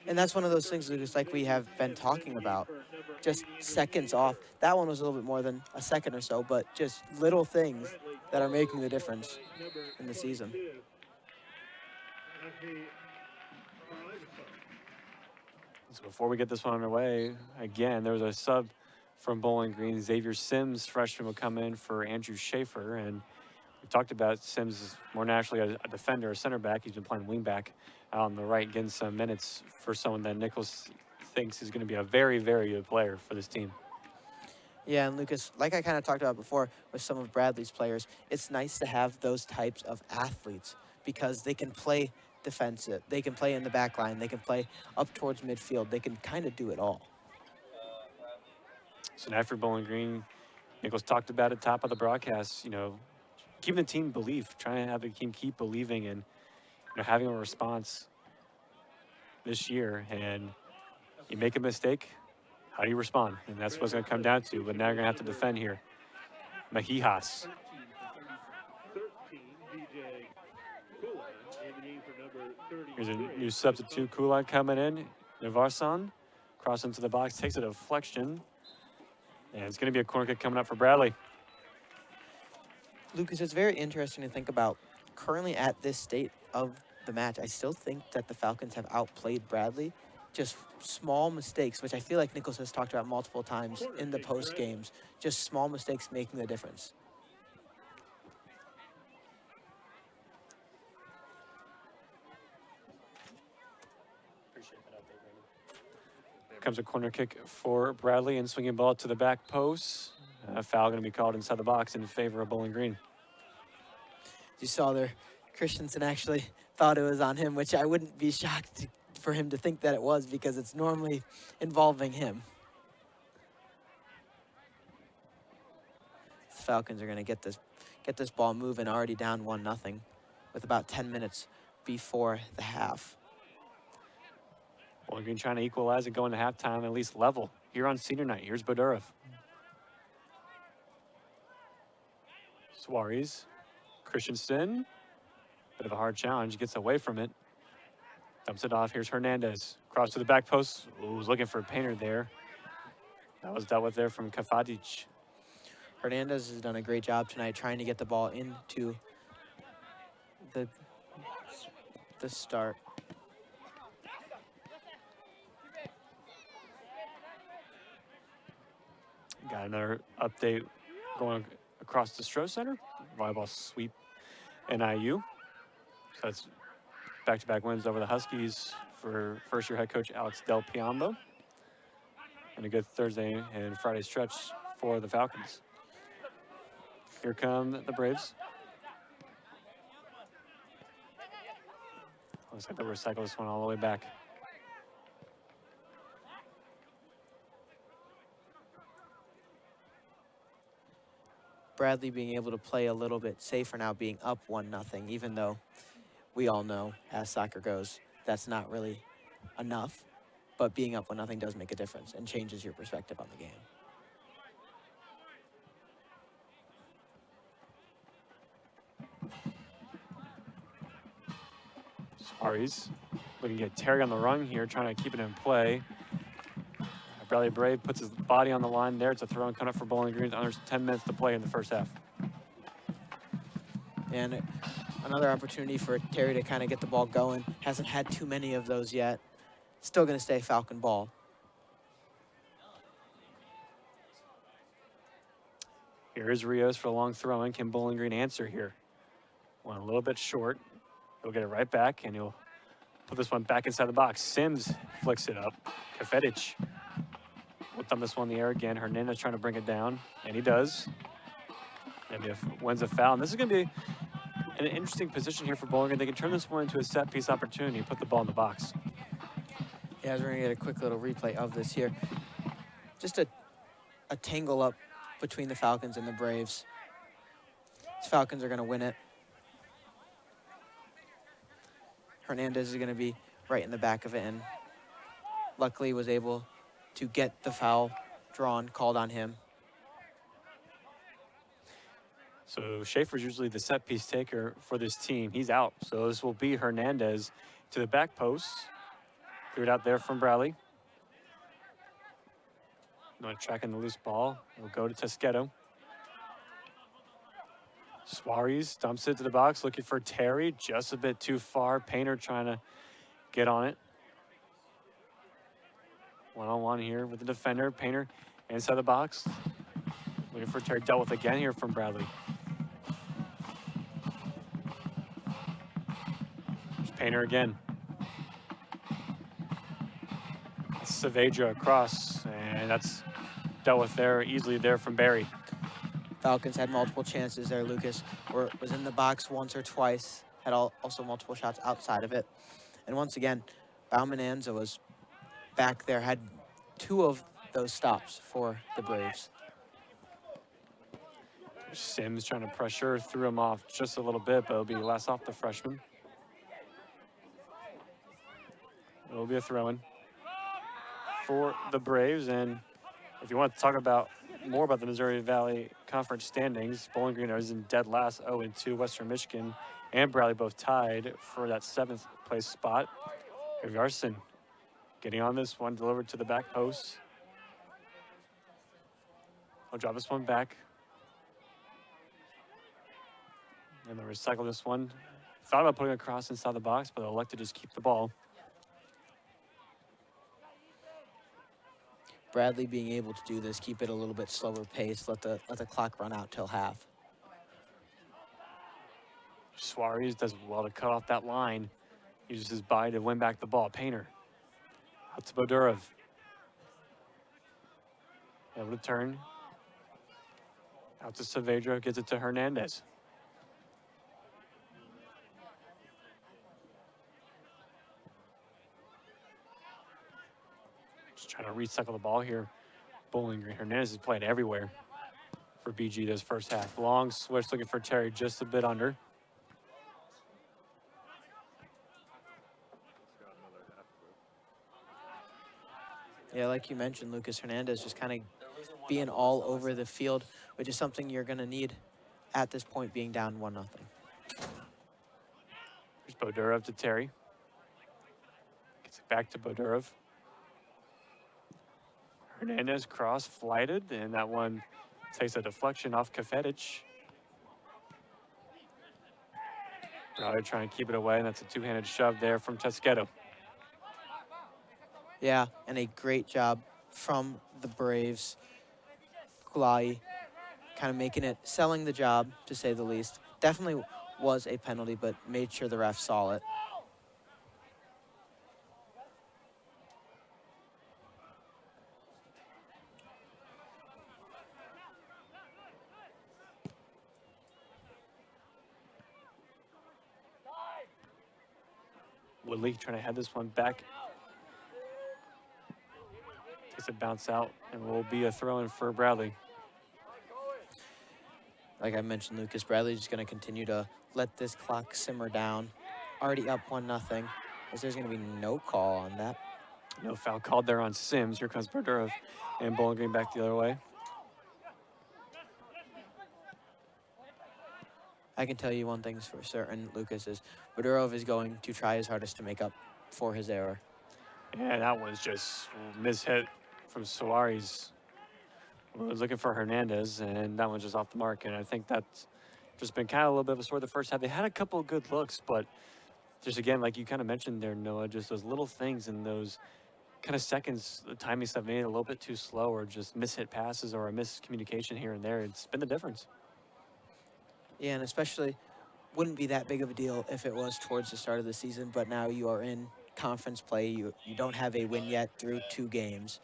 And that's one of those things, Lucas, like we have been talking about, just seconds off. That one was a little bit more than a second or so, but just little things that are making the difference in the season. So before we get this one underway, again, there was a sub from Bowling Green. Xavier Sims, freshman, will come in for Andrew Schaefer. And we talked about Sims is more naturally a defender, a center back. He's been playing wing back out on the right, getting some minutes for someone that Nichols thinks is going to be a very, very good player for this team. Yeah, and Lucas, like I kind of talked about before with some of Bradley's players, it's nice to have those types of athletes because they can play defensive, they can play in the back line, they can play up towards midfield, they can kind of do it all. So now for Bowling Green, Nichols talked about at top of the broadcast, you know, keeping the team believe, trying to have the team keep believing and, you know, having a response this year. And you make a mistake, how do you respond? And that's what it's going to come down to. But now you're going to have to defend here. Mahijas. Here's a new substitute, Kulak coming in. Navarsan cross into the box, takes a deflection. And it's going to be a corner kick coming up for Bradley. Lucas, it's very interesting to think about. Currently at this state of the match, I still think that the Falcons have outplayed Bradley. Just small mistakes, which I feel like Nichols has talked about multiple times in the post games. Just small mistakes making the difference. Comes a corner kick for Bradley and swinging ball to the back post. A foul going to be called inside the box in favor of Bowling Green. You saw there, Christensen actually thought it was on him, which I wouldn't be shocked for him to think that it was because it's normally involving him. The Falcons are going to get this ball moving, already down 1-0 with about 10 minutes before the half. Bowling Green trying to equalize and go into halftime, at least level. Here on senior night, here's Badurov. Suarez, Christensen, bit of a hard challenge, gets away from it. Dumps it off, here's Hernandez. Cross to the back post, was looking for a painter there. That was dealt with there from Kafadic. Hernandez has done a great job tonight trying to get the ball into the start. Got another update going across the Stroh Center. Volleyball sweep NIU. So that's back-to-back wins over the Huskies for first-year head coach Alex Del Piombo. And a good Thursday and Friday stretch for the Falcons. Here come the Braves. Looks like they'll recycle this one all the way back. Bradley being able to play a little bit safer now, being up 1-0, even though we all know, as soccer goes, that's not really enough. But being up 1-0 does make a difference and changes your perspective on the game. Suarez looking to get Terry on the run here, trying to keep it in play. Bradley Brave puts his body on the line there. It's a throw and cut up for Bowling Green. Under 10 minutes to play in the first half. And another opportunity for Terry to kind of get the ball going. Hasn't had too many of those yet. Still going to stay Falcon ball. Here is Rios for a long throw in. Can Bowling Green answer here? Went a little bit short. He'll get it right back, and he'll put this one back inside the box. Sims flicks it up. Kafedic will thumb this one in the air again. Hernandez trying to bring it down, and he does. And he wins a foul. And this is going to be an interesting position here for Bowling Green. They can turn this one into a set-piece opportunity and put the ball in the box. Yeah, we're going to get a quick little replay of this here. Just a tangle up between the Falcons and the Braves. These Falcons are going to win it. Hernandez is going to be right in the back of it, and luckily was able to get the foul drawn, called on him. So Schaefer's usually the set piece taker for this team. He's out. So this will be Hernandez to the back post. Threw it out there from Bradley. Not tracking the loose ball. We'll go to Tosquedo. Suarez dumps it to the box, looking for Terry. Just a bit too far. Painter trying to get on it. One-on-one here with the defender. Painter inside the box. Looking for Terry. Dealt with again here from Bradley. There's Painter again. Saavedra across, and that's dealt with there, easily there from Barry. Falcons had multiple chances there, Lucas. Was in the box once or twice, had also multiple shots outside of it. And once again, Baumananza was back there, had 2 of those stops for the Braves. Sims trying to pressure, threw him off just a little bit, but it'll be less off the freshman. It'll be a throw-in for the Braves. And if you want to talk about more about the Missouri Valley Conference standings, Bowling Green is in dead last, 0-2. Western Michigan and Bradley both tied for that 7th place spot. Garson getting on this one, delivered to the back post. I'll drop this one back. And they'll recycle this one. Thought about putting it across inside the box, but elected to just keep the ball. Bradley being able to do this, keep it a little bit slower pace, let the clock run out till half. Suarez does well to cut off that line. Uses his body to win back the ball. Painter out to Bodurov. Able to turn. Out to Saavedra, gets it to Hernandez. Just trying to recycle the ball here. Bowling Green. Hernandez has played everywhere for BG this first half. Long switch, looking for Terry, just a bit under. Yeah, like you mentioned, Lucas, Hernandez just kind of being all over the field, which is something you're going to need at this point, being down 1-0. There's Bodurov to Terry. Gets it back to Bodurov. Hernandez cross-flighted, and that one takes a deflection off Kafetic. Browder trying to keep it away, and that's a two-handed shove there from Tosquedo. Yeah, and a great job from the Braves. Kulai kind of making it, selling the job, to say the least. Definitely was a penalty, but made sure the ref saw it. Woodley trying to head this one back. Takes a bounce out, and will be a throw-in for Bradley. Like I mentioned, Lucas, Bradley's just going to continue to let this clock simmer down. Already up 1-0, as there's going to be no call on that. No foul called there on Sims. Here comes Bodurov, and Bowling Green back the other way. I can tell you one thing's for certain, Lucas, is Bodurov is going to try his hardest to make up for his error. Yeah, that was just mishit from Suarez. Was looking for Hernandez, and that one's just off the mark. And I think that's just been kind of a little bit of a story the first half. They had a couple of good looks, but just again, like you kind of mentioned there, Noah, just those little things in those kind of seconds, the timing stuff made it a little bit too slow, or just mishit passes or a miscommunication here and there. It's been the difference. Yeah, and especially wouldn't be that big of a deal if it was towards the start of the season, but now you are in conference play. You don't have a win yet through 2 games.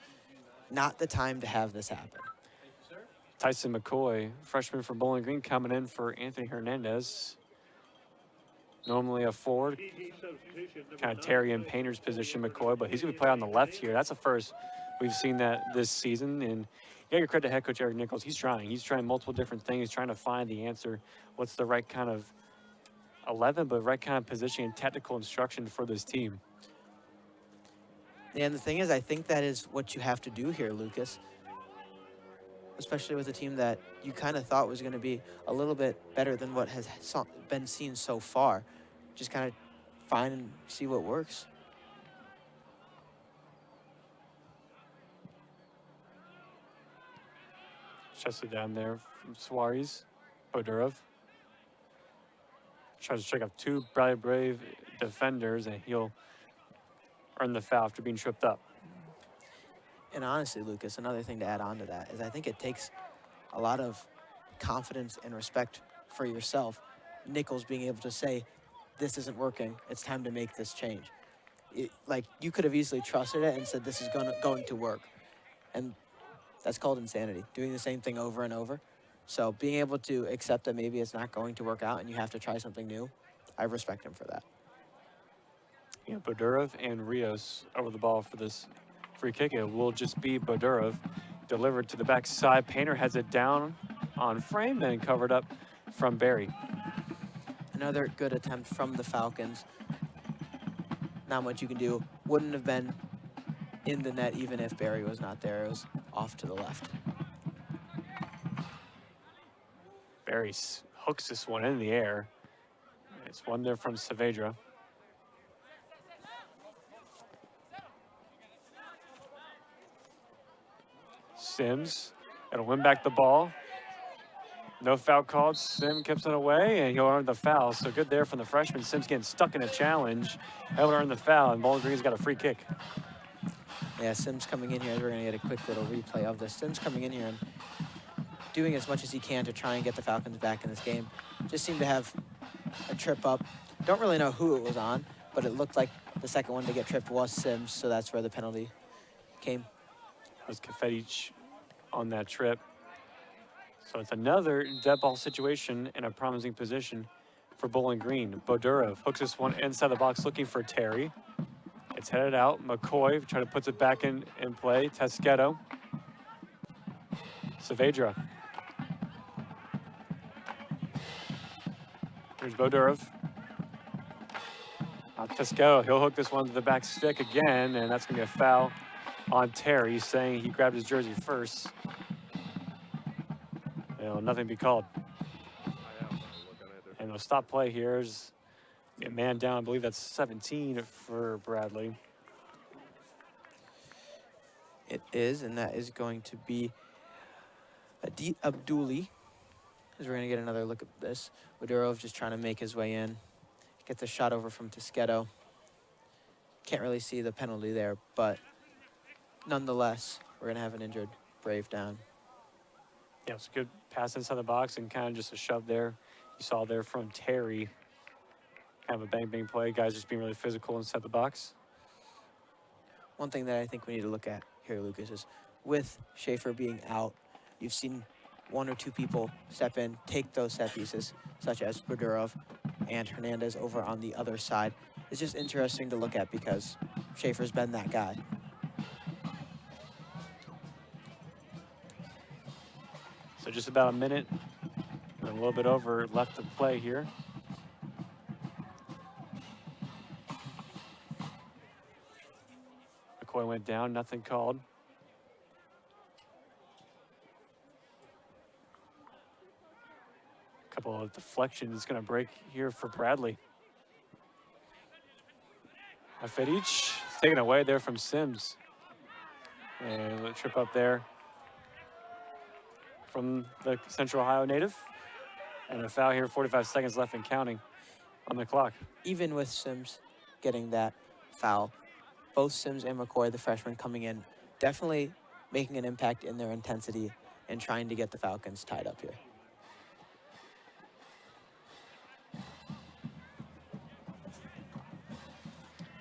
Not the time to have this happen. Tyson McCoy, freshman from Bowling Green, coming in for Anthony Hernandez. Normally a forward, kind of Terry and Painter's position, McCoy, but he's going to play on the left here. That's a first. We've seen that this season, and yeah, your credit to head coach Eric Nichols. He's trying multiple different things. He's trying to find the answer. What's the right kind of 11, but right kind of positioning and tactical instruction for this team. And the thing is, I think that is what you have to do here, Lucas. especially with a team that you kind of thought was going to be a little bit better than what has been seen so far. Just kind of find and see what works. Chested down there from Suarez. Bodurov tries to check up two Bradley Brave defenders, and he'll earn the foul after being tripped up. And honestly, Lucas, another thing to add on to that is I think it takes a lot of confidence and respect for yourself. Nichols being able to say, this isn't working, it's time to make this change. Like, you could have easily trusted it and said, this is going to work. And that's called insanity, doing the same thing over and over. So being able to accept that maybe it's not going to work out and you have to try something new, I respect him for that. Yeah, Bodurov and Rios over the ball for this free kick. It will just be Bodurov, delivered to the backside. Painter has it down on frame and covered up from Barry. Another good attempt from the Falcons. Not much you can do. Wouldn't have been in the net even if Barry was not there. It was off to the left. Barry hooks this one in the air. It's one there from Saavedra. Sims gonna win back the ball. No foul called. Sims keeps it away, and he'll earn the foul. So good there from the freshman. Sims getting stuck in a challenge. Able to earn the foul, and Bowling Green's got a free kick. Yeah, Sims coming in here. We're going to get a quick little replay of this. Sims coming in here and doing as much as he can to try and get the Falcons back in this game. Just seemed to have a trip up. Don't really know who it was on, but it looked like the second one to get tripped was Sims, so that's where the penalty came. That was Kafetic on that trip. So it's another dead ball situation in a promising position for Bowling Green. Bodurov hooks this one inside the box looking for Terry. It's headed out. McCoy trying to put it back in play. Tesqueto. Saavedra. Here's Bodurov. Tesqueto, he'll hook this one to the back stick again, and that's going to be a foul on Terry, saying he grabbed his jersey first. Nothing be called. And we'll stop play here. There's a man down. I believe that's 17 for Bradley. It is, and that is going to be Adit Abduli. As we're going to get another look at this. Bodurov just trying to make his way in. Gets a shot over from Tesqueto. Can't really see the penalty there, but nonetheless, we're going to have an injured Brave down. Yeah, it's a good pass inside the box and kind of just a shove there. You saw there from Terry. Kind of a bang-bang play. Guys just being really physical inside the box. One thing that I think we need to look at here, Lucas, is with Schaefer being out, you've seen one or two people step in, take those set pieces, such as Bodurov and Hernandez over on the other side. It's just interesting to look at because Schaefer's been that guy. So just about a minute and a little bit over left to play here. McCoy went down, nothing called. A couple of deflections going to break here for Bradley. Kafetic taken away there from Sims. And a trip up there from the Central Ohio native. And a foul here, 45 seconds left and counting on the clock. Even with Sims getting that foul, both Sims and McCoy, the freshmen, coming in, definitely making an impact in their intensity and trying to get the Falcons tied up here.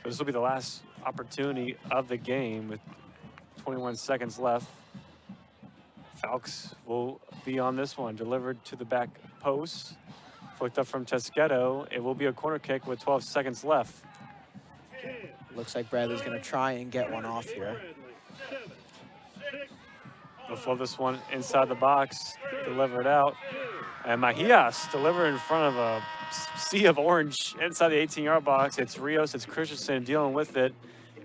So this will be the last opportunity of the game with 21 seconds left. Falcons will be on this one, delivered to the back post, flicked up from Tesqueto. It will be a corner kick with 12 seconds left. Looks like Bradley's going to try and get one off here. They'll float this one inside the box, deliver it out. And Mahias delivered in front of a sea of orange inside the 18-yard box. It's Rios, it's Christensen dealing with it,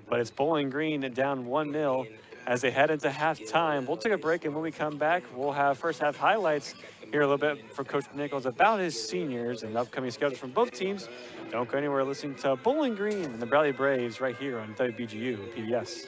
but it's Bowling Green down 1-0 as they head into halftime. We'll take a break, and when we come back, we'll have first half highlights, hear a little bit from Coach Nichols about his seniors and the upcoming schedules from both teams. Don't go anywhere, listening to Bowling Green and the Bradley Braves right here on WBGU PBS.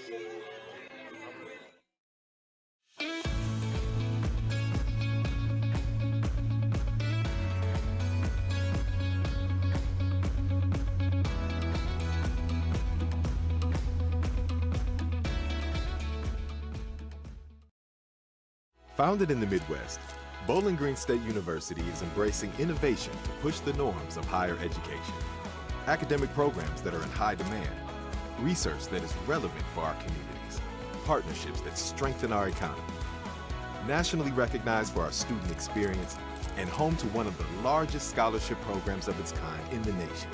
Founded in the Midwest, Bowling Green State University is embracing innovation to push the norms of higher education. Academic programs that are in high demand, research that is relevant for our communities, partnerships that strengthen our economy. Nationally recognized for our student experience and home to one of the largest scholarship programs of its kind in the nation.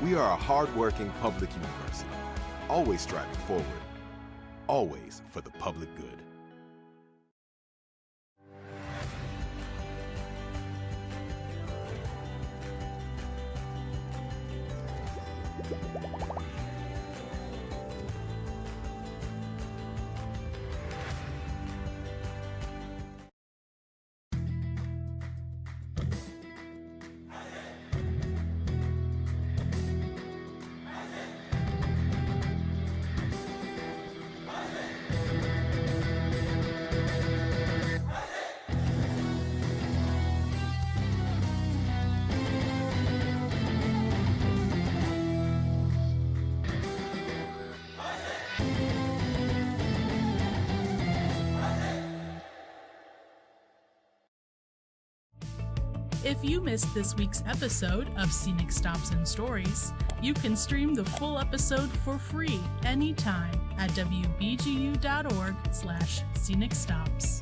We are a hard-working public university, always striving forward, always for the public good. If you missed this week's episode of Scenic Stops and Stories, you can stream the full episode for free anytime at wbgu.org/Scenic Stops.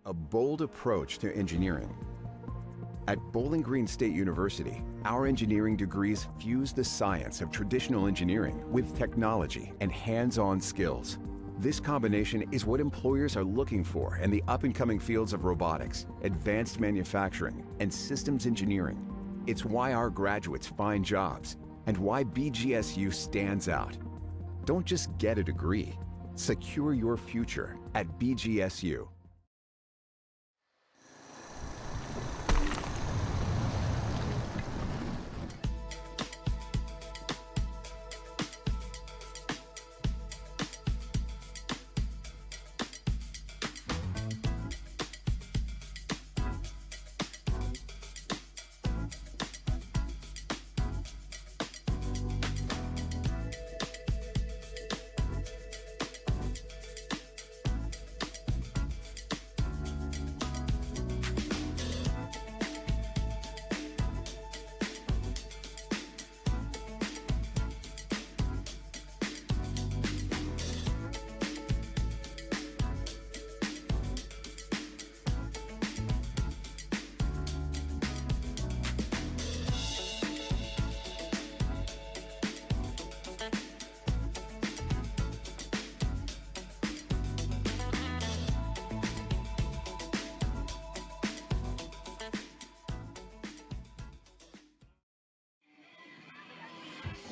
A bold approach to engineering. At Bowling Green State University, our engineering degrees fuse the science of traditional engineering with technology and hands-on skills. This combination is what employers are looking for in the up-and-coming fields of robotics, advanced manufacturing, and systems engineering. It's why our graduates find jobs and why BGSU stands out. Don't just get a degree, secure your future at BGSU.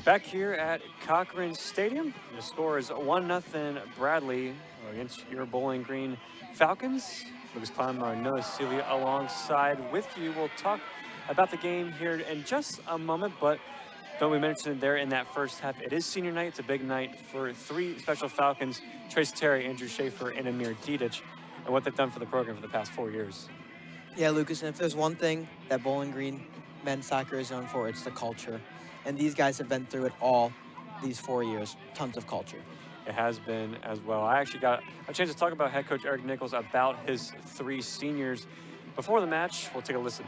Back here at Cochrane Stadium, the score is 1-0 Bradley against your Bowling Green Falcons. Lucas Kleinmeyer and Noah Celia alongside with you. We'll talk about the game here in just a moment, but don't we mention there in that first half, it is senior night. It's a big night for three special Falcons, Trace Terry, Andrew Schaefer, and Amir Dietich, and what they've done for the program for the past 4 years. Yeah, Lucas, and if there's one thing that Bowling Green men's soccer is known for, it's the culture. And these guys have been through it all these 4 years, tons of culture. It has been as well. I actually got a chance to talk about head coach Eric Nichols about his three seniors. Before the match, we'll take a listen.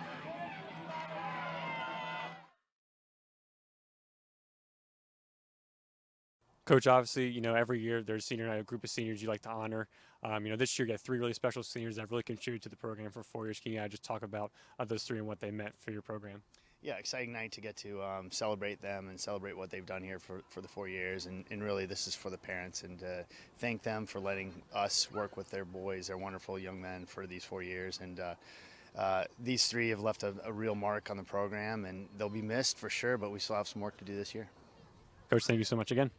Coach, obviously, you know, every year there's senior night, a group of seniors you like to honor. You know, this year you got three really special seniors that have really contributed to the program for 4 years. Can you just talk about those three and what they meant for your program? Yeah, exciting night to get to celebrate them and celebrate what they've done here for the 4 years. And really, this is for the parents, and thank them for letting us work with their boys, their wonderful young men, for these 4 years. And these three have left a real mark on the program, and they'll be missed for sure, but we still have some work to do this year. Coach, thank you so much again.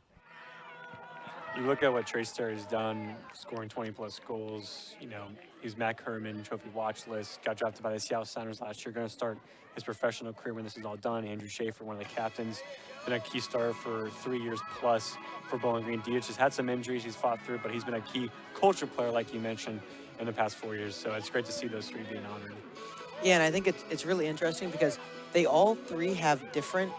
You look at what Trace Terry's done, scoring 20-plus goals. You know, he's Matt Herman Trophy watch list, got drafted by the Seattle Sounders last year, going to start his professional career when this is all done. Andrew Schaefer, one of the captains, been a key starter for 3 years plus for Bowling Green. Dietich has had some injuries he's fought through, but he's been a key culture player, like you mentioned, in the past 4 years. So it's great to see those three being honored. Yeah, and I think it's really interesting because they all three have different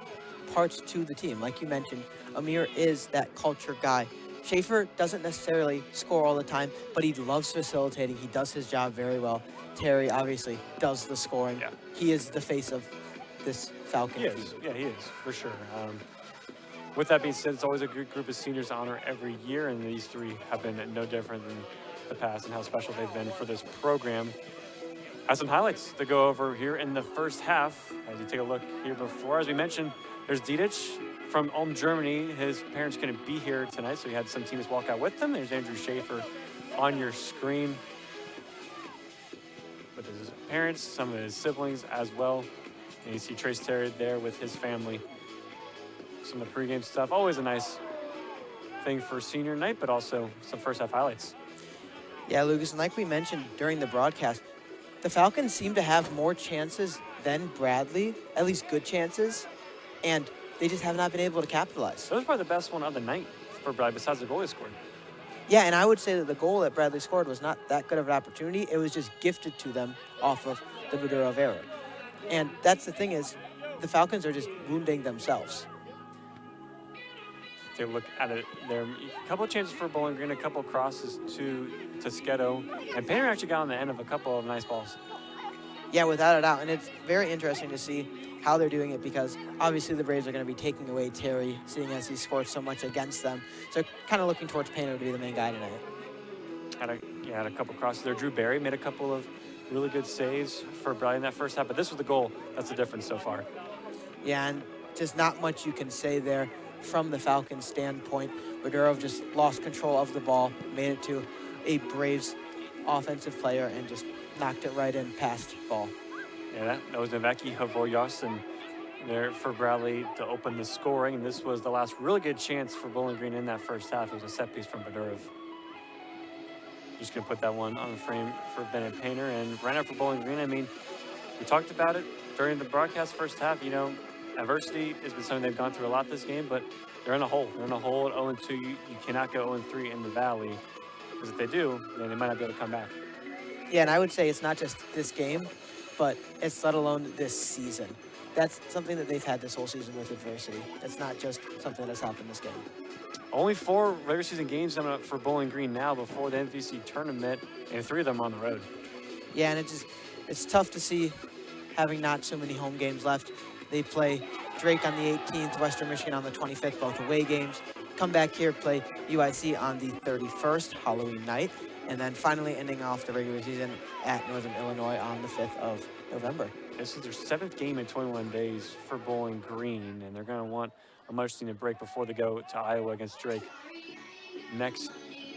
parts to the team. Like you mentioned, Amir is that culture guy. Schaefer doesn't necessarily score all the time, but he loves facilitating. He does his job very well. Terry obviously does the scoring. Yeah. He is the face of this Falcon team. Yeah, he is, for sure. With that being said, it's always a good group of seniors to honor every year, and these three have been no different than the past and how special they've been for this program. Have some highlights to go over here in the first half. As you take a look here before, as we mentioned, there's Dietich from Ulm, Germany. His parents couldn't be here tonight, so he had some teammates walk out with him. There's Andrew Schaefer on your screen with his parents, some of his siblings as well. And you see Trace Terry there with his family. Some of the pregame stuff, always a nice thing for senior night, but also some first half highlights. Yeah, Lucas, and like we mentioned during the broadcast, the Falcons seem to have more chances than Bradley, at least good chances, and they just have not been able to capitalize. That was probably the best one of the night for Bradley, besides the goal he scored. Yeah, and I would say that the goal that Bradley scored was not that good of an opportunity. It was just gifted to them off of the Budurov error. And that's the thing is, the Falcons are just wounding themselves. Take a look at it there. A couple of chances for Bowling Green, a couple of crosses to Toschetto. And Painter actually got on the end of a couple of nice balls. Yeah, without a doubt. And it's very interesting to see how they're doing it because obviously the Braves are going to be taking away Terry, seeing as he scored so much against them. So kind of looking towards Painter to be the main guy tonight. Had a couple crosses there. Drew Barry made a couple of really good saves for Bradley in that first half, but this was the goal. That's the difference so far. Yeah, and just not much you can say there from the Falcons' standpoint. Budurov just lost control of the ball, made it to a Braves offensive player, and just knocked it right in past ball. Yeah, that was Novaki Havoyasin there for Bradley to open the scoring, and this was the last really good chance for Bowling Green in that first half. It was a set piece from Budurov. Just gonna put that one on the frame for Bennett Painter, and right now for Bowling Green, I mean, we talked about it during the broadcast first half. You know, adversity has been something they've gone through a lot this game, but they're in a hole. They're in a hole at 0-2. You cannot go 0-3 in the Valley, because if they do, then they might not be able to come back. Yeah, and I would say it's not just this game, but it's let alone this season. That's something that they've had this whole season with adversity. It's not just something that's happened this game. Only 4 regular season games coming up for Bowling Green now before the MVC tournament, and 3 of them on the road. Yeah, and it's tough to see having not so many home games left. They play Drake on the 18th, Western Michigan on the 25th, both away games. Come back here, play UIC on the 31st, Halloween night, and then finally ending off the regular season at Northern Illinois on the 5th of November. This is their 7th game in 21 days for Bowling Green, and they're going to want a much-needed break before they go to Iowa against Drake next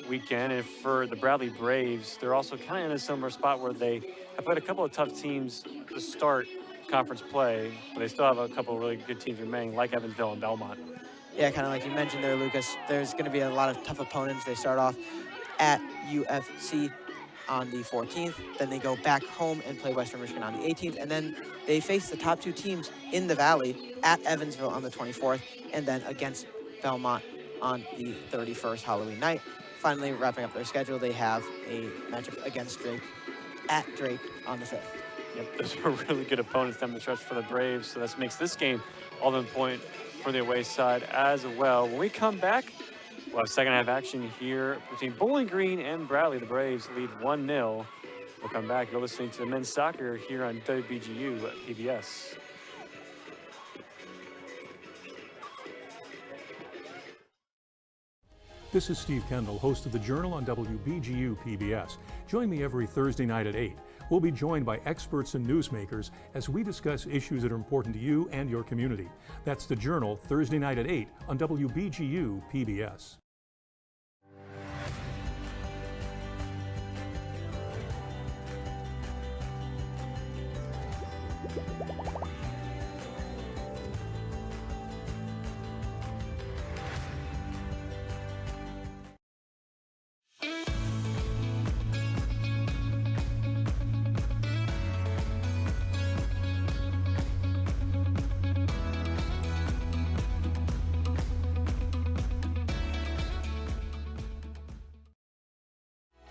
weekend. And for the Bradley Braves, they're also kind of in a similar spot where they have played a couple of tough teams to start conference play, but they still have a couple of really good teams remaining, like Evansville and Belmont. Yeah, kind of like you mentioned there, Lucas, there's going to be a lot of tough opponents. They start off at UFC on the 14th, then they go back home and play Western Michigan on the 18th, and then they face the top 2 teams in the Valley at Evansville on the 24th, and then against Belmont on the 31st, Halloween night. Finally, wrapping up their schedule, they have a matchup against Drake at Drake on the 5th. Yep, those are really good opponents down the stretch for the Braves, so that makes this game all the point for the away side as well. When we come back, we'll have second half action here between Bowling Green and Bradley. The Braves lead 1-0. We'll come back. You're listening to the men's soccer here on WBGU PBS. This is Steve Kendall, host of The Journal on WBGU PBS. Join me every Thursday night at 8. We'll be joined by experts and newsmakers as we discuss issues that are important to you and your community. That's The Journal, Thursday night at 8 on WBGU PBS.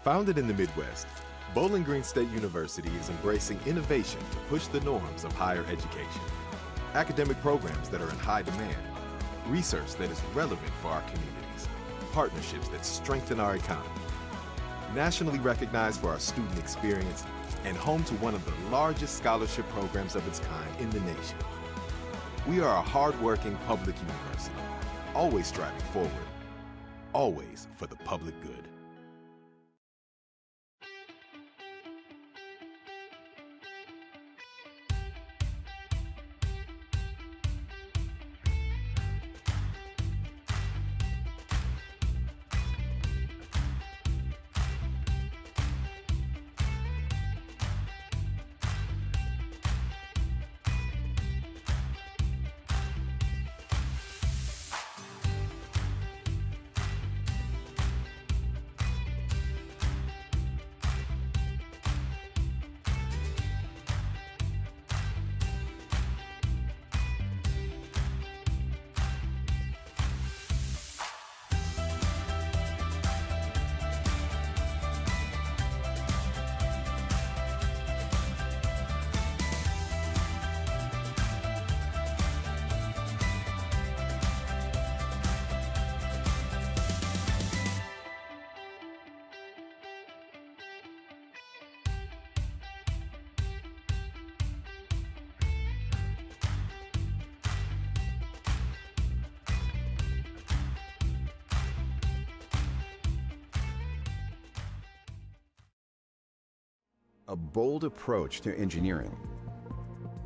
Founded in the Midwest, Bowling Green State University is embracing innovation to push the norms of higher education. Academic programs that are in high demand, research that is relevant for our communities, partnerships that strengthen our economy. Nationally recognized for our student experience and home to one of the largest scholarship programs of its kind in the nation. We are a hard-working public university, always striving forward, always for the public good. A bold approach to engineering.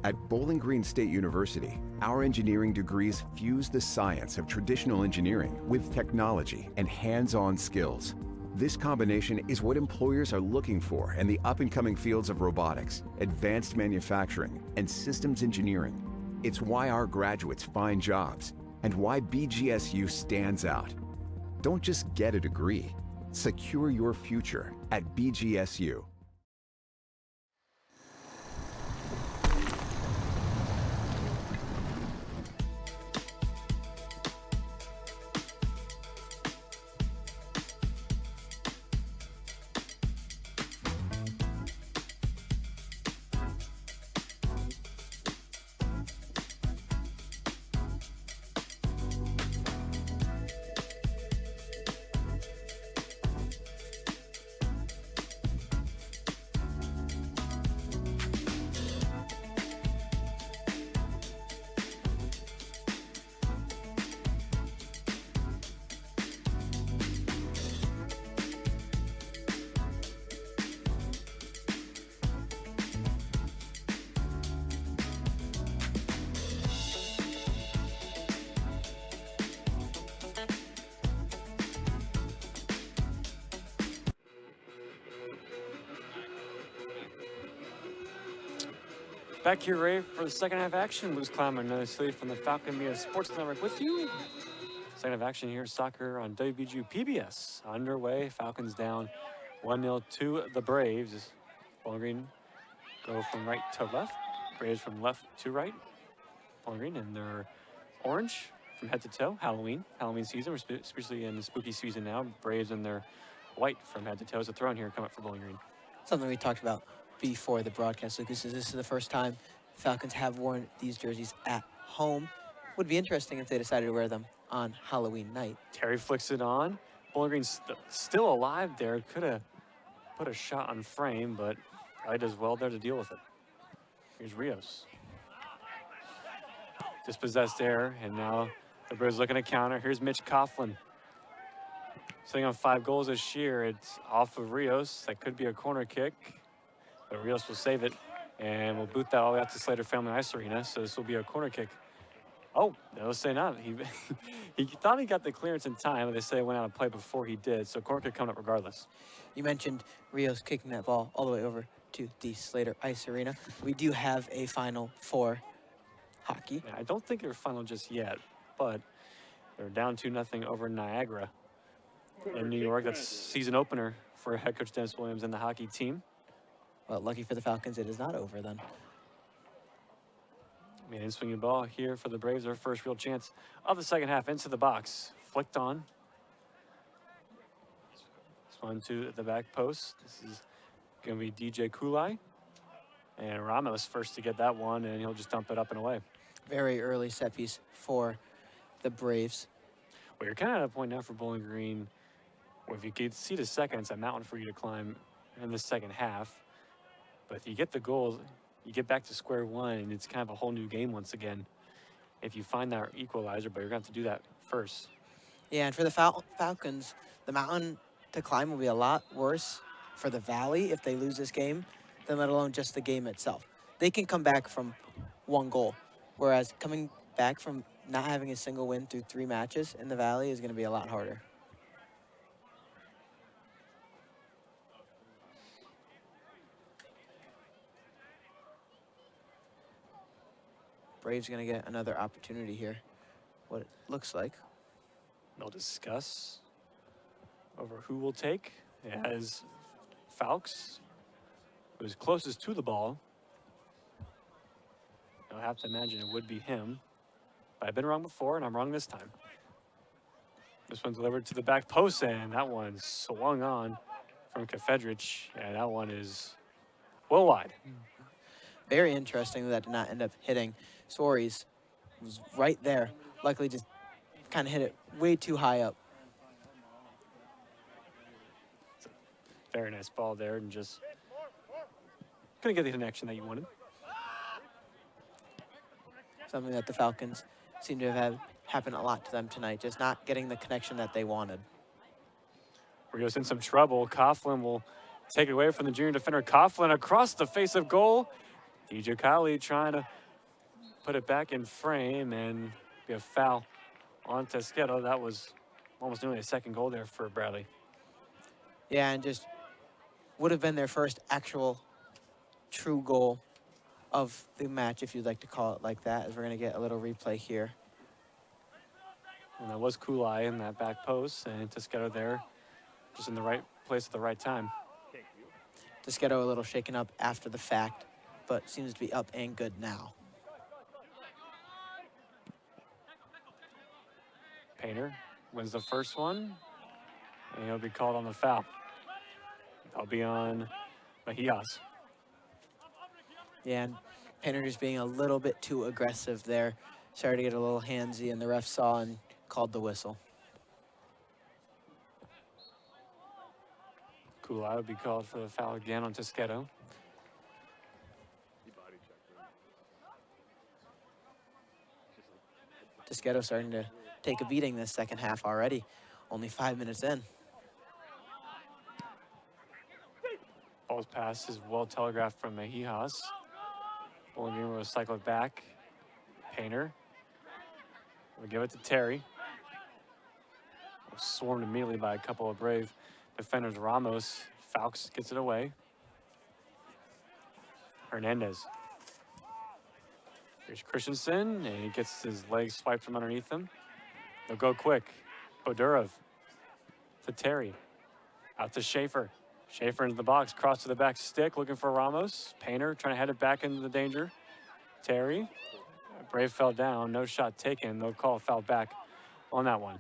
At Bowling Green State University, our engineering degrees fuse the science of traditional engineering with technology and hands-on skills. This combination is what employers are looking for in the up-and-coming fields of robotics, advanced manufacturing, and systems engineering. It's why our graduates find jobs and why BGSU stands out. Don't just get a degree. Secure your future at BGSU. Back here, Ray, for the second half action. Luke Kleiman, another sleeve from the Falcon Media Sports Network with you. Second of action here, soccer on WBGU PBS underway. Falcons down 1-0 to the Braves. Bowling Green go from right to left. Braves from left to right. Bowling Green in their orange from head to toe. Halloween season. We're especially in the spooky season now. Braves in their white from head to toe. It's a throw in here coming up for Bowling Green. Something we talked about before the broadcast, Lucas, is this is the first time Falcons have worn these jerseys at home. Would be interesting if they decided to wear them on Halloween night. Terry flicks it on. Bowling Green's still alive there. Could have put a shot on frame, but probably does well there to deal with it. Here's Rios. Dispossessed there, and now the Braves looking to counter. Here's Mitch Coughlin. Sitting on 5 goals this year. It's off of Rios. That could be a corner kick, but Rios will save it, and we'll boot that all the way out to Slater Family Ice Arena, so this will be a corner kick. Oh, they'll say not. He thought he got the clearance in time, but they say it went out of play before he did, so corner kick coming up regardless. You mentioned Rios kicking that ball all the way over to the Slater Ice Arena. We do have a final for hockey. Yeah, I don't think they're final just yet, but they're down 2-0 over Niagara in New York. That's season opener for head coach Dennis Williams and the hockey team. Well, lucky for the Falcons, it is not over then. Man, swinging ball here for the Braves. Their first real chance of the second half into the box. Flicked on. This one to the back post. This is going to be DJ Kulai. And Ramos first to get that one, and he'll just dump it up and away. Very early set piece for the Braves. Well, you're kind of at a point now for Bowling Green where if you could see the second, it's a mountain for you to climb in the second half. But if you get the goals, you get back to square one, and it's kind of a whole new game once again. If you find that equalizer, but you're going to have to do that first. Yeah, and for the Falcons, the mountain to climb will be a lot worse for the Valley if they lose this game than let alone just the game itself. They can come back from 1 goal, whereas coming back from not having a single win through 3 matches in the Valley is going to be a lot harder. Braves going to get another opportunity here, what it looks like. They'll discuss over who will take as Falks, who's closest to the ball. I'll have to imagine it would be him, but I've been wrong before, and I'm wrong this time. This one delivered to the back post, and that one swung on from Kefedrich, and that one is well wide. Very interesting that did not end up hitting. Stories was right there. Luckily just kind of hit it way too high up. Very nice ball there, and just couldn't get the connection that you wanted. Something that the Falcons seem to have had happen a lot to them tonight, just not getting the connection that they wanted. Rios in some trouble. Coughlin will take it away from the junior defender. Coughlin across the face of goal. DJ Kali trying to put it back in frame, and be a foul on Tesqueto. That was almost nearly a second goal there for Bradley. Yeah, and just would have been their first actual true goal of the match, if you'd like to call it like that, as we're going to get a little replay here. And that was Kulai in that back post, and Tesqueto there just in the right place at the right time. Tesqueto a little shaken up after the fact, but seems to be up and good now. Painter wins the first one, and he'll be called on the foul. That'll be on Mejias. Yeah, and Painter just being a little bit too aggressive there. Started to get a little handsy, and the ref saw and called the whistle. Kulai would be called for the foul again on Tesqueto. Tesqueto starting to take a beating this second half already. Only 5 minutes in. Ball's pass is well telegraphed from Mejias. Bowling Green will cycle it back. Painter will give it to Terry. Swarmed immediately by a couple of brave defenders. Ramos, Falks gets it away. Hernandez. Here's Christensen, and he gets his legs swiped from underneath him. They'll go quick. Bodurov to Terry. Out to Schaefer. Schaefer into the box, cross to the back stick, looking for Ramos. Painter trying to head it back into the danger. Terry. Brave fell down, no shot taken. They'll call a foul back on that one.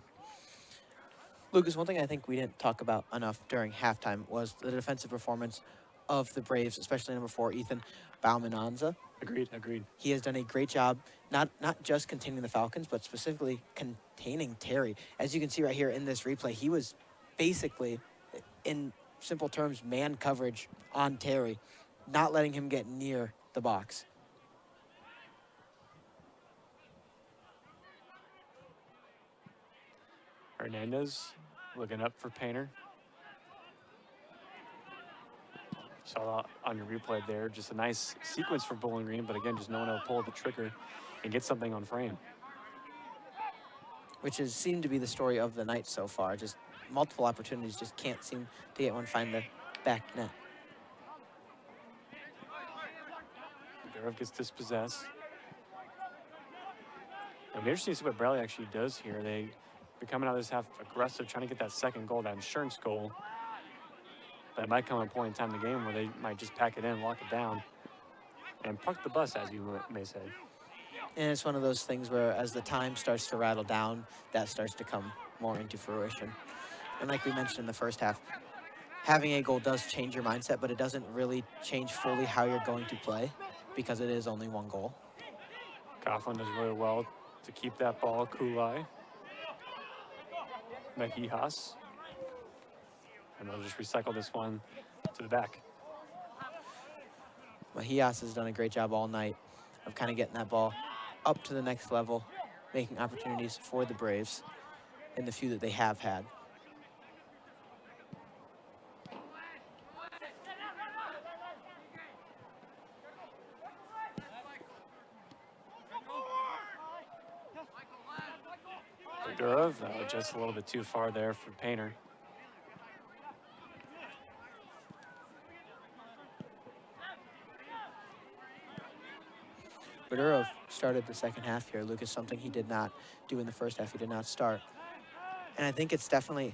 Lucas, one thing I think we didn't talk about enough during halftime was the defensive performance of the Braves, especially number 4, Ethan Baumananza. Agreed. He has done a great job, not just containing the Falcons, but specifically containing Terry. As you can see right here in this replay, he was basically, in simple terms, man coverage on Terry, not letting him get near the box. Hernandez looking up for Painter. Saw on your replay there, just a nice sequence for Bowling Green, but again, just no one will pull the trigger and get something on frame. Which has seemed to be the story of the night so far. Just multiple opportunities, just can't seem to get one find the back net. Durov gets dispossessed. It'll be interesting to see what Bradley actually does here. They're coming out of this half aggressive, trying to get that second goal, that insurance goal. But it might come at a point in time in the game where they might just pack it in, lock it down, and park the bus, as you may say. And it's one of those things where as the time starts to rattle down, that starts to come more into fruition. And like we mentioned in the first half, having a goal does change your mindset, but it doesn't really change fully how you're going to play because it is only one goal. Coughlin does really well to keep that ball. Kulai. Mejijas. And they'll just recycle this one to the back. Mejijas has done a great job all night of kind of getting that ball up to the next level, making opportunities for the Braves in the few that they have had. Durov, just a little bit too far there for Painter. Bodurov started the second half here, Lucas, something he did not do in the first half. He did not start. And I think it's going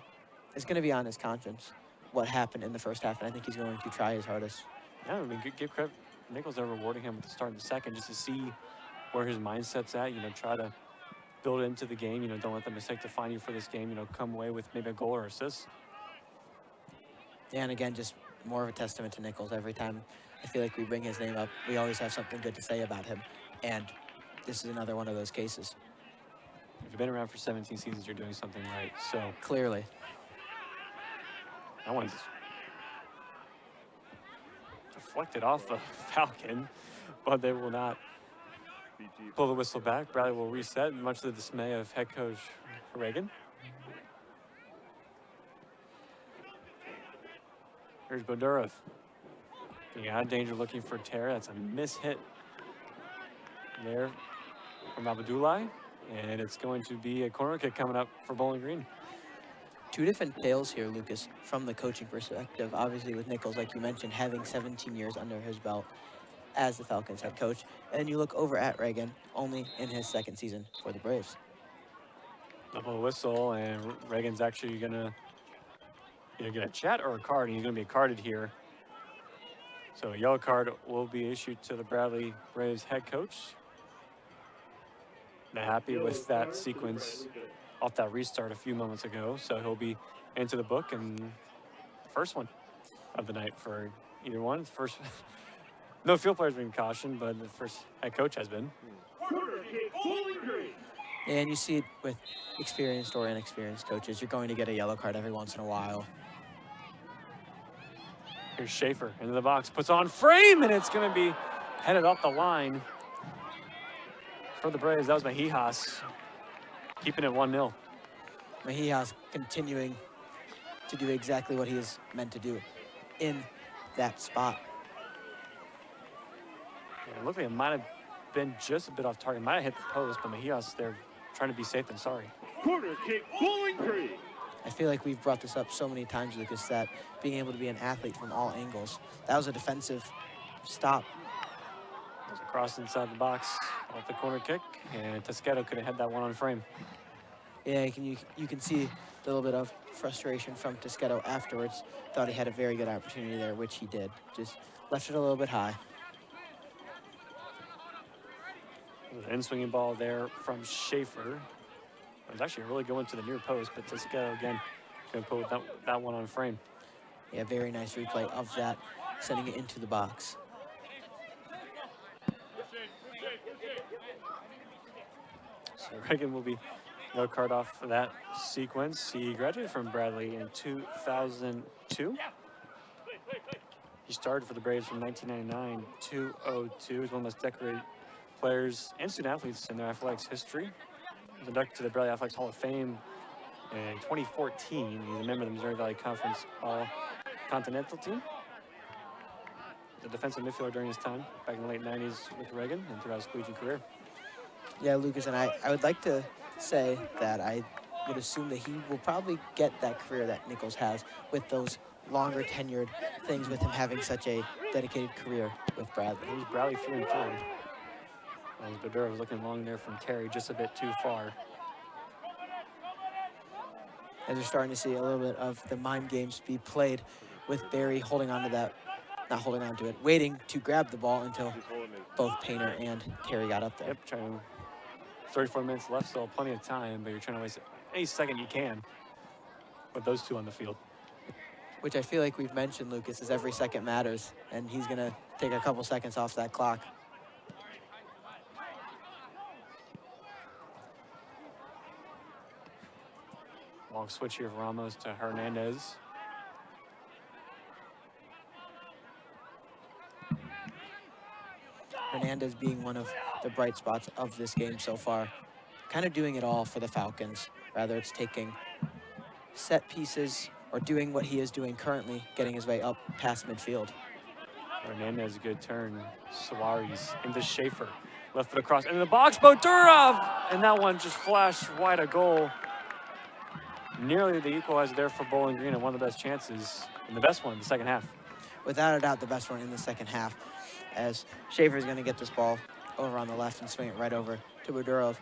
to be on his conscience what happened in the first half, and I think he's going to try his hardest. Yeah, I mean, give credit. Nichols are rewarding him with the start in the second just to see where his mindset's at, try to build it into the game, don't let the mistake define you for this game, come away with maybe a goal or assist. Yeah, and again, just more of a testament to Nichols. Every time I feel like we bring his name up, we always have something good to say about him. And this is another one of those cases. If you've been around for 17 seasons, you're doing something right, so. Clearly. That one's deflected off the Falcon, but they will not pull the whistle back. Bradley will reset, much to the dismay of head coach Reagan. Here's Bodurov. Being out of danger, looking for Terry. That's a miss hit there from Abdullah, and it's going to be a corner kick coming up for Bowling Green. Two different tales here, Lucas, from the coaching perspective. Obviously with Nichols, like you mentioned, having 17 years under his belt as the Falcons head coach. And you look over at Reagan, only in his second season for the Braves. Double whistle, and Reagan's actually gonna get a chat or a card, and he's gonna be carded here. So a yellow card will be issued to the Bradley Braves head coach. Not happy with that sequence off that restart a few moments ago, so he'll be into the book, and first one of the night for either one. First, no field players been cautioned, but the first head coach has been. And you see it with experienced or inexperienced coaches. You're going to get a yellow card every once in a while. Here's Schaefer into the box, puts on frame, and it's going to be headed off the line for the Braves. That was Mejijas, keeping it 1-0. Mejijas continuing to do exactly what he is meant to do in that spot. Yeah, it looked like it might have been just a bit off target. Might have hit the post, but Mejijas, they're trying to be safe than sorry. Corner kick, Bowling Green. I feel like we've brought this up so many times, Lucas, that being able to be an athlete from all angles, that was a defensive stop. It was a cross inside the box off the corner kick, and Toscado could have had that one on frame. Yeah, you can see a little bit of frustration from Toschetto afterwards. Thought he had a very good opportunity there, which he did. Just left it a little bit high. An in-swinging ball there from Schaefer. It was actually really going to the near post, but Toschetto again going to put that one on frame. Yeah, very nice replay of that, sending it into the box. So Reagan will be no card off for that sequence. He graduated from Bradley in 2002. He started for the Braves from 1999 to 2002. He's one of the most decorated players and student athletes in their athletics history. He was inducted to the Bradley Athletics Hall of Fame in 2014. He's a member of the Missouri Valley Conference All-Continental team. The defensive midfielder during his time back in the late 90s with Reagan and throughout his collegiate career. Yeah, Lucas, and I would like to say that I would assume that he will probably get that career that Nichols has with those longer tenured things, with him having such a dedicated career with Bradley. It was Bradley 3-3. Badura was looking long there from Terry, just a bit too far. As we're starting to see a little bit of the mind games be played with Barry holding on to that, not holding on to it, waiting to grab the ball until both Painter and Terry got up there. Yep, trying 34 minutes left, still plenty of time, but you're trying to waste any second you can with those two on the field. Which I feel like we've mentioned, Lucas, is every second matters, and he's going to take a couple seconds off that clock. Long switch here of Ramos to Hernandez. Hernandez being one of the bright spots of this game so far. Kind of doing it all for the Falcons. Rather, it's taking set pieces or doing what he is doing currently, getting his way up past midfield. Hernandez, a good turn. Suarez into Schaefer. Left foot across into the box. Bodurov! And that one just flashed wide of goal. Nearly the equalizer there for Bowling Green, and one of the best chances, and the best one in the second half. Without a doubt, the best one in the second half, as Schaefer's going to get this ball over on the left and swing it right over to Bodurov,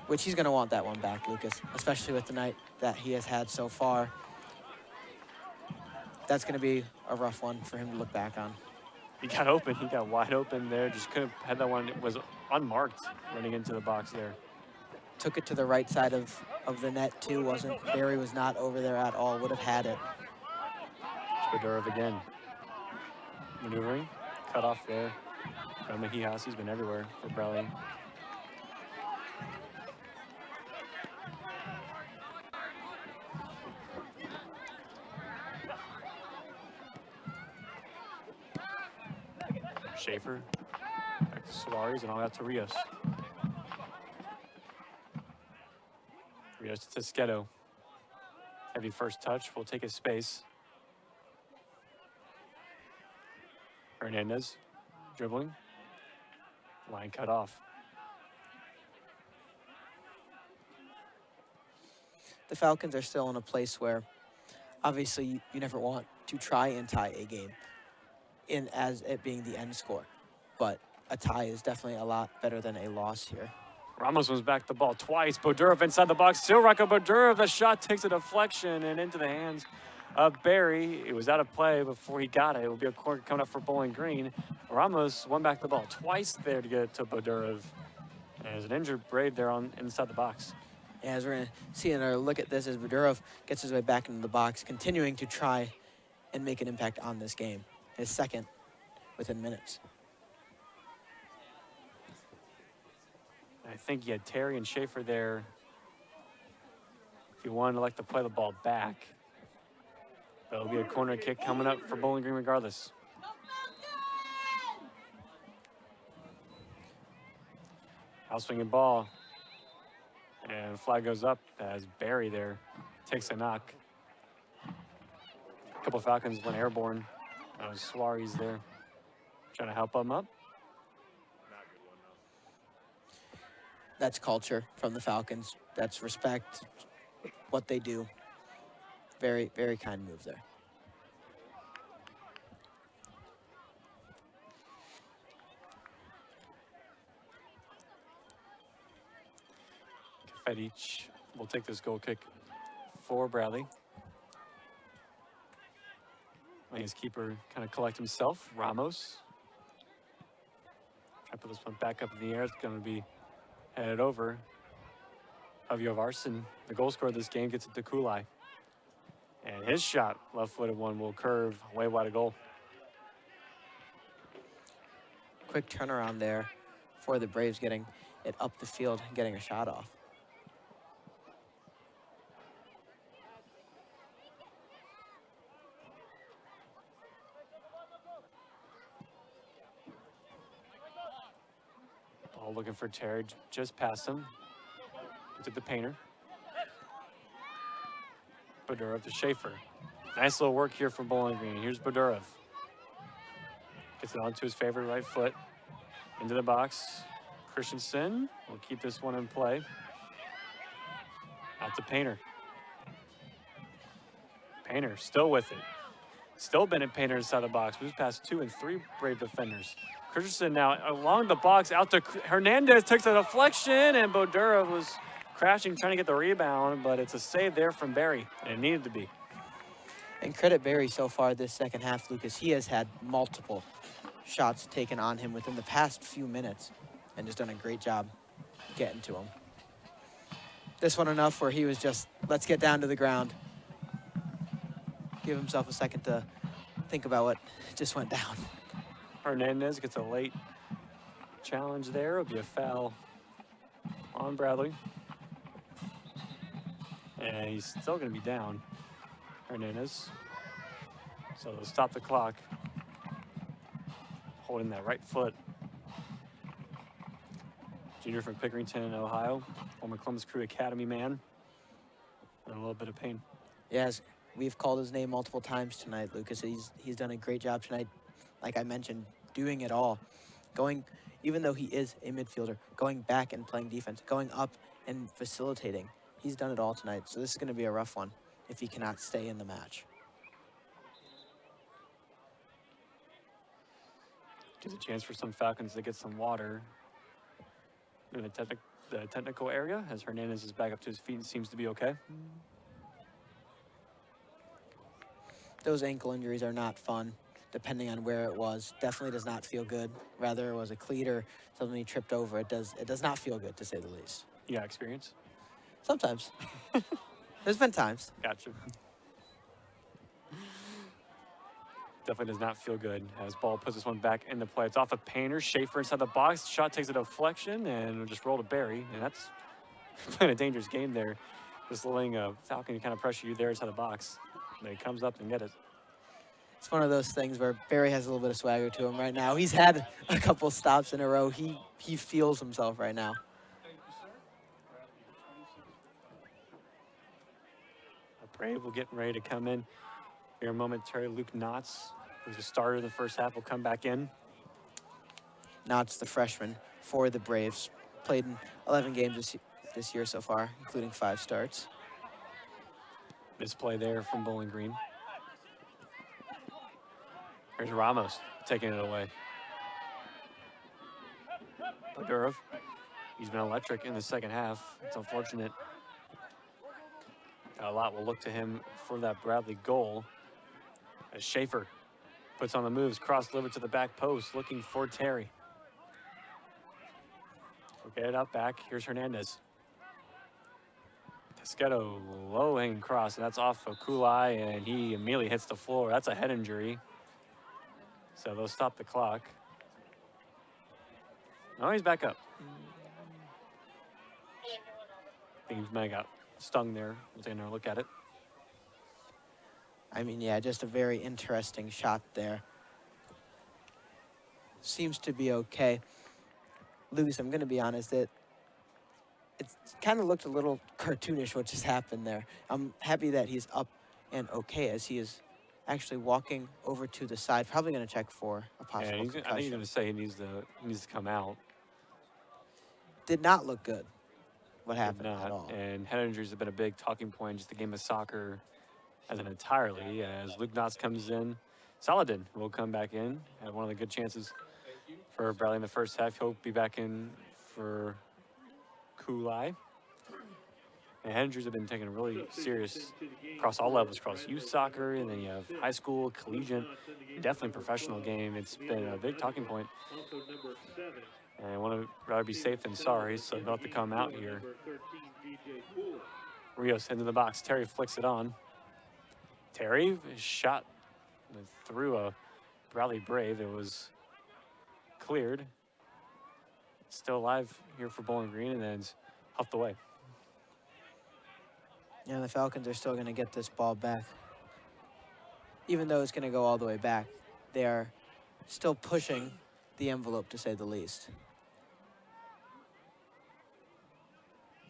which he's going to want that one back, Lucas, especially with the night that he has had so far. That's going to be a rough one for him to look back on. He got open. He got wide open there. Just couldn't have had that one. It was unmarked running into the box there. Took it to the right side of the net, too. Barry was not over there at all. Would have had it. Badurov again. Maneuvering. Cut off there. Mejijas, he's been everywhere for Bradley. Schaefer, back to Suarez, and all that to Rios. Rios to Toschetto. Heavy first touch, will take his space. Hernandez, dribbling. Line cut off. The Falcons are still in a place where, obviously, you never want to try and tie a game as it being the end score. But a tie is definitely a lot better than a loss here. Ramos was back the ball twice. Bodurov inside the box. Still Rocco Bodurov. The shot takes a deflection and into the hands of Barry. It was out of play before he got it. It will be a corner coming up for Bowling Green. Ramos won back the ball twice there to get it to Bodurov. There's an injured Brave there inside the box. As we're going to see another look at this as Bodurov gets his way back into the box, continuing to try and make an impact on this game. His second within minutes. I think you had Terry and Schaefer there. If you wanted to like to play the ball back, there'll be a corner kick coming up for Bowling Green regardless. Out-swinging ball. And flag goes up as Barry there takes a knock. A couple of Falcons went airborne. Suarez there trying to help them up. That's culture from the Falcons. That's respect, what they do. Very, very kind move there. Fedic will take this goal kick for Bradley. Letting his keeper kind of collect himself. Ramos. Try to put this one back up in the air. It's going to be headed over. Javier Varson, the goal scorer of this game, gets it to Kulai. And his shot, left-footed one, will curve way wide of goal. Quick turnaround there for the Braves, getting it up the field and getting a shot off. Ball looking for Terry, just past him. Gets it to Painter. Badurov to Schaefer. Nice little work here from Bowling Green. Here's Badurov. Gets it onto his favorite right foot. Into the box. Christensen will keep this one in play. Out to Painter. Painter still with it. Still Bennett Painter inside the box. Moves past 2 and 3 Brave defenders. Christensen now along the box. Out to Hernandez. Takes a deflection, and Badurov was crashing, trying to get the rebound, but it's a save there from Barry, and it needed to be. And credit Barry so far this second half, Lucas. He has had multiple shots taken on him within the past few minutes and just done a great job getting to him. This one enough where he was just, let's get down to the ground. Give himself a second to think about what just went down. Hernandez gets a late challenge there. It'll be a foul on Bradley. And he's still going to be down, Hernandez. So they'll stop the clock. Holding that right foot. Junior from Pickerington, Ohio. Former Columbus Crew Academy man. In a little bit of pain. Yes, we've called his name multiple times tonight, Lucas. He's done a great job tonight. Like I mentioned, doing it all. Going, even though he is a midfielder, going back and playing defense, going up and facilitating. He's done it all tonight, so this is going to be a rough one if he cannot stay in the match. Gives a chance for some Falcons to get some water in the technical area as Hernandez is back up to his feet and seems to be okay. Those ankle injuries are not fun, depending on where it was. Definitely does not feel good. Rather it was a cleat or something he tripped over. It does not feel good, to say the least. Yeah, experience? Sometimes. There's been times. Gotcha. Definitely does not feel good as ball puts this one back into play. It's off of Painter. Schaefer inside the box. Shot takes a deflection and will just roll to Barry. And that's playing a dangerous game there. Just letting a Falcon kind of pressure you there inside the box. And he comes up and get it. It's one of those things where Barry has a little bit of swagger to him right now. He's had a couple stops in a row. He feels himself right now. Brave will get ready to come in here momentarily. Luke Knotts, who's a starter in the first half, will come back in. Knotts, the freshman for the Braves, played in 11 games this year so far, including 5 starts. Misplay there from Bowling Green. Here's Ramos taking it away. Badurov, he's been electric in the second half. It's unfortunate. A lot will look to him for that Bradley goal. As Schaefer puts on the moves, cross delivered to the back post, looking for Terry. We'll get it out back. Here's Hernandez. Pescetto, low hanging cross, and that's off of Kulai, and he immediately hits the floor. That's a head injury. So they'll stop the clock. No, he's back up. I think he might have got stung there. We'll take another look at it. I mean, yeah, just a very interesting shot there. Seems to be okay. Lucas, I'm going to be honest, it kind of looked a little cartoonish what just happened there. I'm happy that he's up and okay as he is actually walking over to the side, probably going to check for a possible concussion. I think he's going to say he needs to come out. Did not look good what happened at all. And head injuries have been a big talking point, just the game of soccer as an entirely. As Luke Knotts comes in, Saladin will come back in. Had one of the good chances for Bradley in the first half. He'll be back in for Kulai. And head injuries have been taken really serious across all levels, across youth soccer, and then you have high school, collegiate, definitely professional game. It's been a big talking point. And I want to rather be safe than sorry, so they'll have to come out here. Rios into the box. Terry flicks it on. Terry shot through a Bradley Brave. It was cleared. Still alive here for Bowling Green, and then it's huffed away. Yeah, the Falcons are still going to get this ball back. Even though it's going to go all the way back, they are still pushing the envelope, to say the least.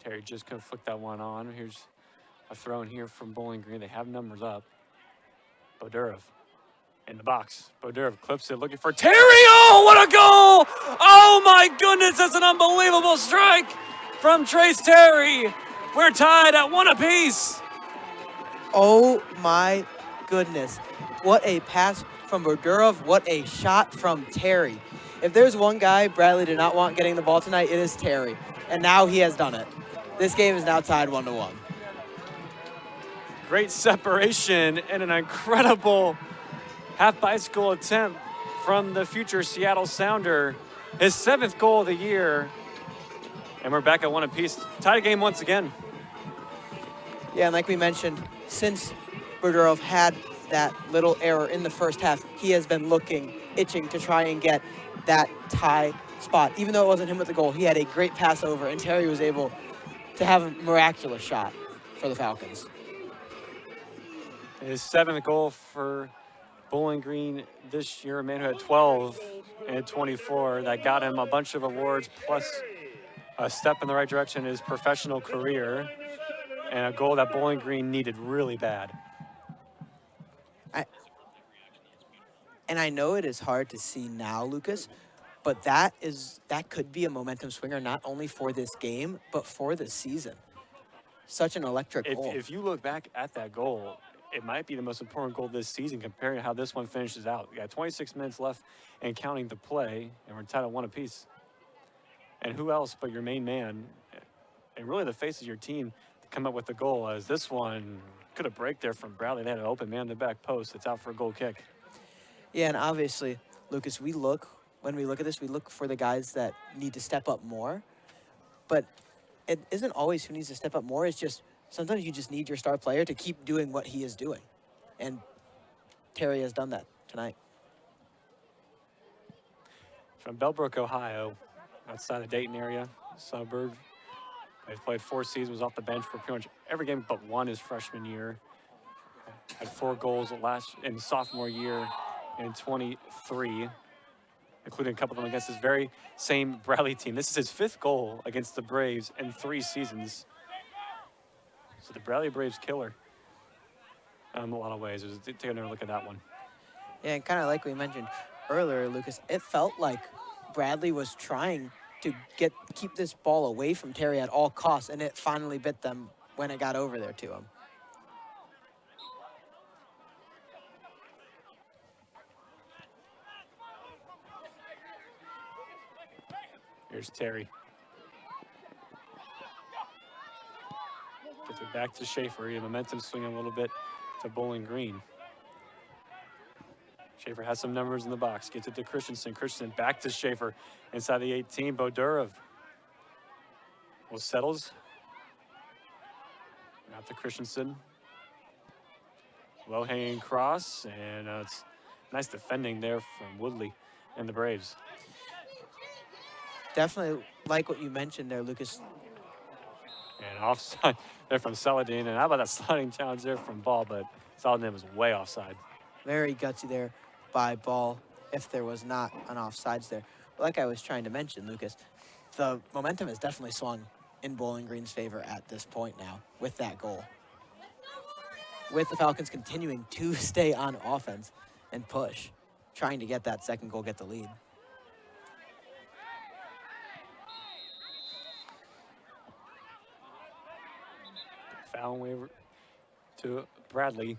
Terry just going to flick that one on. Here's a throw in here from Bowling Green. They have numbers up. Bodurov in the box. Bodurov clips it, looking for Terry. Oh, what a goal! Oh, my goodness, that's an unbelievable strike from Trace Terry. We're tied at 1 apiece. Oh, my goodness. What a pass from Bodurov. What a shot from Terry. If there's one guy Bradley did not want getting the ball tonight, it is Terry. And now he has done it. This game is now tied 1-1. Great separation and an incredible half-bicycle attempt from the future Seattle Sounder. His 7th goal of the year. And we're back at 1 apiece. Tied game once again. Yeah, and like we mentioned, since Bodurov had that little error in the first half, he has been itching to try and get that tie spot. Even though it wasn't him with the goal, he had a great pass over, and Terry was able to have a miraculous shot for the Falcons. His 7th goal for Bowling Green this year, a man who had 12 and 24. That got him a bunch of awards, plus a step in the right direction in his professional career, and a goal that Bowling Green needed really bad. I know it is hard to see now, Lucas, but that could be a momentum swinger not only for this game, but for the season. Such an electric goal. If you look back at that goal, it might be the most important goal this season comparing to how this one finishes out. We got 26 minutes left and counting the play, and we're tied at 1 apiece. And who else but your main man, and really the face of your team, to come up with the goal, as this one could have break there from Bradley. They had an open man in the back post. It's out for a goal kick. Yeah, and obviously, Lucas, when we look at this, we look for the guys that need to step up more. But it isn't always who needs to step up more. It's just sometimes you just need your star player to keep doing what he is doing. And Terry has done that tonight. From Bellbrook, Ohio, outside the Dayton area, suburb. He's played 4 seasons, off the bench for pretty much every game but one his freshman year. Had 4 goals in sophomore year in 23, including a couple of them against his very same Bradley team. This is his 5th goal against the Braves in 3 seasons. So the Bradley Braves killer in a lot of ways. Take another look at that one. Yeah, and kind of like we mentioned earlier, Lucas, it felt like Bradley was trying to keep this ball away from Terry at all costs, and it finally bit them when it got over there to him. Here's Terry. Gets it back to Schaefer. He had momentum swinging a little bit to Bowling Green. Schaefer has some numbers in the box. Gets it to Christensen. Christensen back to Schaefer inside the 18. Bodurov settles. Out to Christensen. Low-hanging cross, and it's nice defending there from Woodley and the Braves. Definitely like what you mentioned there, Lucas. And offside there from Saladin. And how about that sliding challenge there from Ball, but Saladin was way offside. Very gutsy there by Ball if there was not an offsides there. But like I was trying to mention, Lucas, the momentum has definitely swung in Bowling Green's favor at this point now with that goal. With the Falcons continuing to stay on offense and push, trying to get that 2nd goal, get the lead. Foul waiver to Bradley.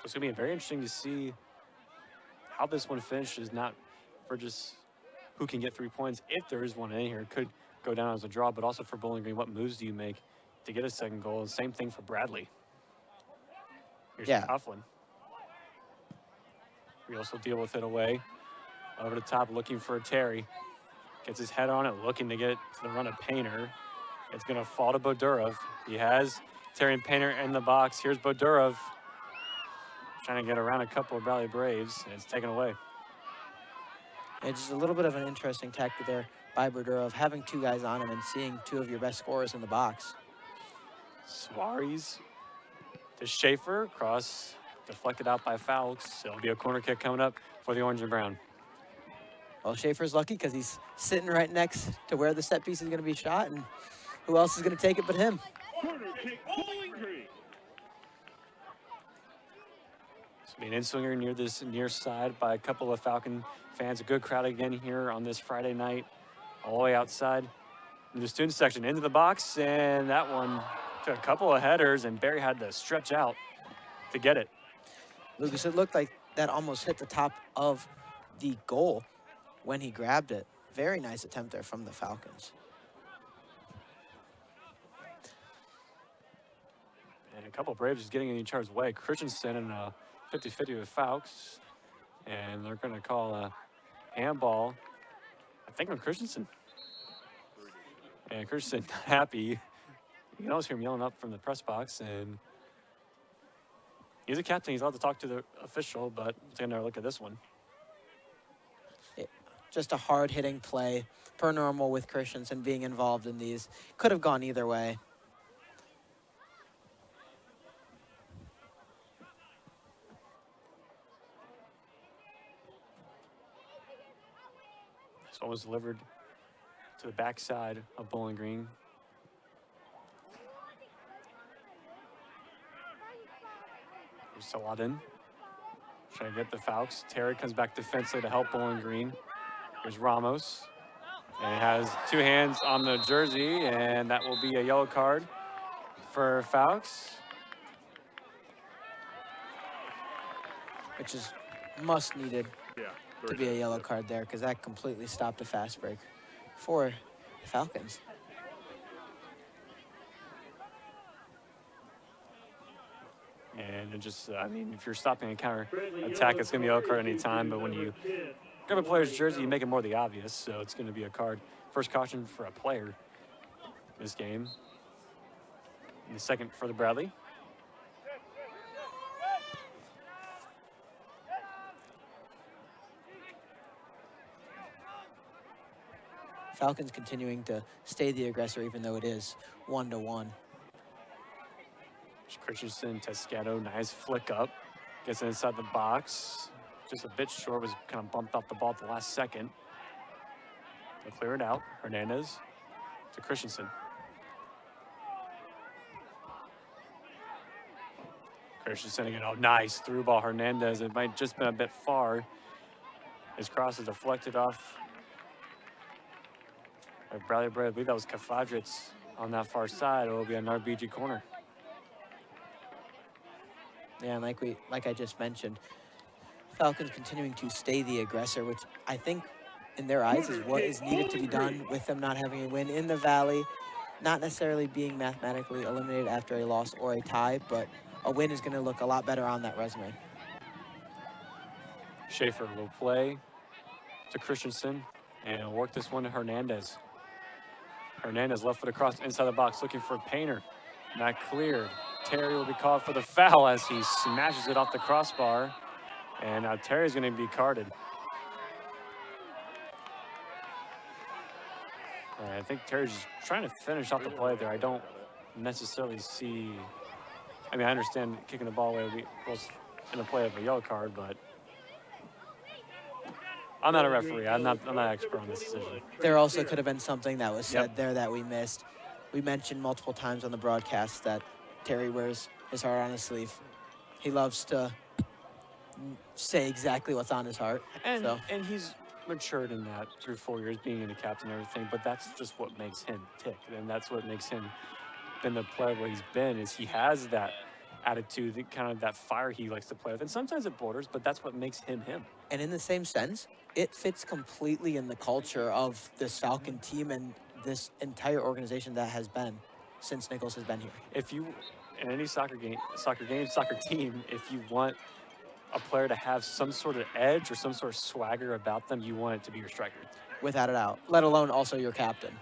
It's going to be very interesting to see how this one finishes, not for just who can get 3 points, if there is one in here, could go down as a draw. But also for Bowling Green, what moves do you make to get a second goal? Same thing for Bradley. Here's Coughlin. We also deal with it away. Over the top, looking for Terry. Gets his head on it, looking to get to the run of Painter. It's going to fall to Bodurov. He has Terry and Painter in the box. Here's Bodurov trying to get around a couple of Valley Braves, and it's taken away. It's just a little bit of an interesting tactic there by Bodurov, having 2 guys on him and seeing 2 of your best scorers in the box. Suarez to Schaefer, cross deflected out by Falks. It'll be a corner kick coming up for the Orange and Brown. Well, Schaefer's lucky because he's sitting right next to where the set piece is going to be shot, and who else is going to take it but him? Corner kick, Bowling Green. So being in-swinger near this near side by a couple of Falcon fans. A good crowd again here on this Friday night, all the way outside in the student section into the box, and that one took a couple of headers, and Barry had to stretch out to get it. Lucas, it looked like that almost hit the top of the goal when he grabbed it. Very nice attempt there from the Falcons. And a couple of Braves just getting in each other's way. Christensen in a 50-50 with Falks, and they're going to call a handball, I think, on Christensen. And Christensen not happy. You can always hear him yelling up from the press box, and he's a captain. He's allowed to talk to the official, but let's take another look at this one. Just a hard-hitting play, per normal with Christensen being involved in these. Could have gone either way. This one was delivered to the backside of Bowling Green. Here's Saladin trying to get the Falcons. Terry comes back defensively to help Bowling Green. Here's Ramos, and he has 2 hands on the jersey, and that will be a yellow card for Falcons. Which is much needed to be a yellow card there, because that completely stopped a fast break for the Falcons. And it just, I mean, if you're stopping a counter attack, it's going to be a yellow card any time, but when you grab a player's jersey, you make it more the obvious, so it's going to be a card. First caution for a player this game. And the second for the Bradley. Falcons continuing to stay the aggressor, even though it is 1-1. Christensen, Tescato, nice flick up. Gets inside the box. Just a bit short, was kind of bumped off the ball at the last second. They'll clear it out. Hernandez to Christensen. Christensen again, oh, nice through ball. Hernandez, it might just been a bit far. His cross is deflected off. Bradley Bray, I believe that was Kafadrits on that far side. It will be an RBG corner. Yeah, and like I just mentioned, Falcons continuing to stay the aggressor, which I think in their eyes is what is needed to be done with them not having a win in the Valley, not necessarily being mathematically eliminated after a loss or a tie, but a win is going to look a lot better on that resume. Schaefer will play to Christensen and will work this one to Hernandez. Hernandez left foot across inside the box looking for Painter. Not cleared. Terry will be called for the foul as he smashes it off the crossbar. And now Terry's going to be carded. I think Terry's just trying to finish off the play there. I don't necessarily see, I mean, I understand kicking the ball away was in the play of a yellow card, but I'm not a referee. I'm not an expert on this decision. There also could have been something that was said there that we missed. We mentioned multiple times on the broadcast that Terry wears his heart on his sleeve. He loves to say exactly what's on his heart. And he's matured in that through 4 years being a captain and everything, but that's just what makes him tick. And that's what makes him been the player what he's been, is he has that attitude, kind of that fire he likes to play with. And sometimes it borders, but that's what makes him him. And in the same sense, it fits completely in the culture of this Falcon team and this entire organization that has been since Nichols has been here. If you, in any soccer team, if you want a player to have some sort of edge or some sort of swagger about them, you want it to be your striker. Without a doubt, let alone also your captain.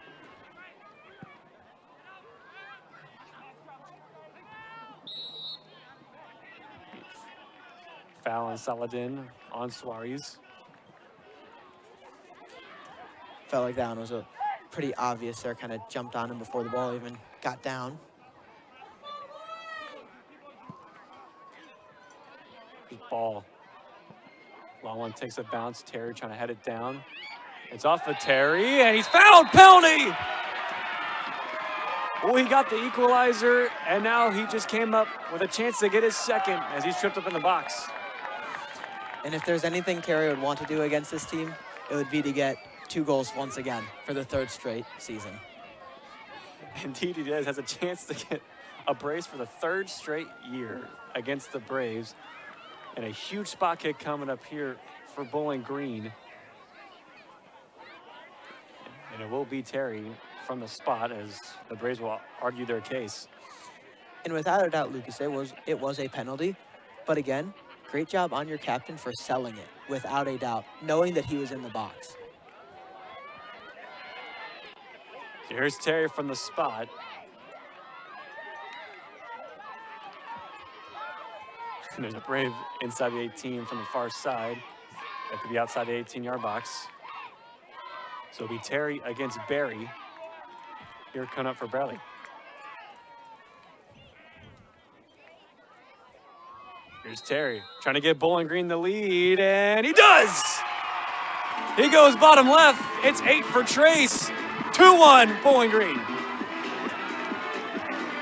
Foul on Saladin on Suarez. Felt like that one was pretty obvious there, kind of jumped on him before the ball even got down. Ball. Long one takes a bounce. Terry trying to head it down. It's off of Terry, and he's fouled. Penalty! Oh, he got the equalizer, and now he just came up with a chance to get his second as he's tripped up in the box. And if there's anything Terry would want to do against this team, it would be to get 2 goals once again for the 3rd straight season. Indeed he does. Has a chance to get a brace for the 3rd straight year against the Braves. And a huge spot kick coming up here for Bowling Green. And it will be Terry from the spot as the Braves will argue their case. And without a doubt, Lucas, it was a penalty. But again, great job on your captain for selling it, without a doubt, knowing that he was in the box. Here's Terry from the spot. And there's a Brave inside the 18 from the far side. That could be outside the 18-yard box. So it'll be Terry against Barry. Here coming up for Bradley. Here's Terry trying to get Bowling Green the lead, and he does! He goes bottom left. It's 8 for Trace. 2-1 Bowling Green.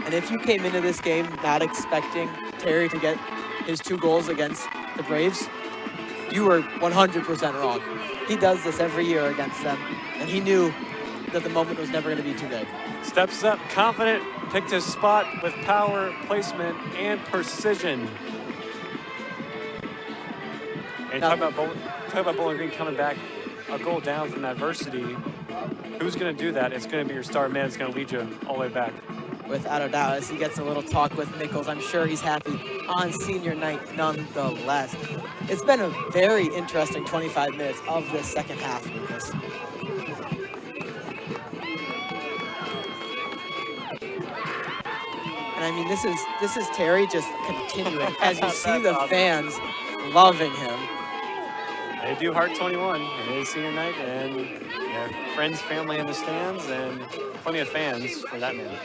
And if you came into this game not expecting Terry to get his 2 goals against the Braves, you were 100% wrong. He does this every year against them, and he knew that the moment was never going to be too big. Steps up, confident, picked his spot with power, placement, and precision. And talk about Bowling Green coming back a goal down from adversity. Who's going to do that? It's going to be your star man. It's going to lead you all the way back. Without a doubt, as he gets a little talk with Nichols, I'm sure he's happy on senior night nonetheless. It's been a very interesting 25 minutes of this second half, Lucas. And I mean, this is Terry just continuing as you see the fans loving him. They do Heart 21. It is senior night, and friends, family in the stands, and plenty of fans for that man.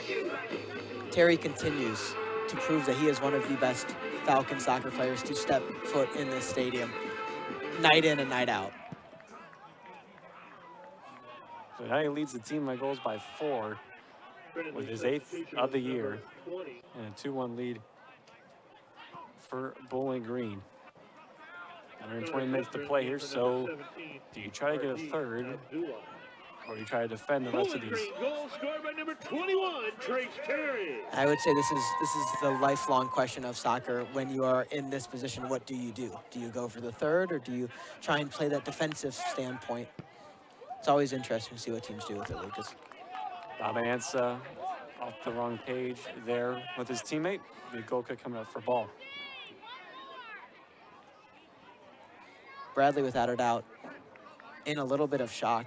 Terry continues to prove that he is one of the best Falcon soccer players to step foot in this stadium, night in and night out. So now he leads the team by goals by 4 with his 8th of the year, and a 2-1 lead for Bowling Green. 120 minutes to play here, so do you try to get a 3rd, or do you try to defend the rest of these? Goal scored by number 21, Trace Terry. I would say this is the lifelong question of soccer. When you are in this position, what do you do? Do you go for the 3rd, or do you try and play that defensive standpoint? It's always interesting to see what teams do with it, Lucas. Dabansa off the wrong page there with his teammate. The goal kick coming up for ball. Bradley, without a doubt, in a little bit of shock,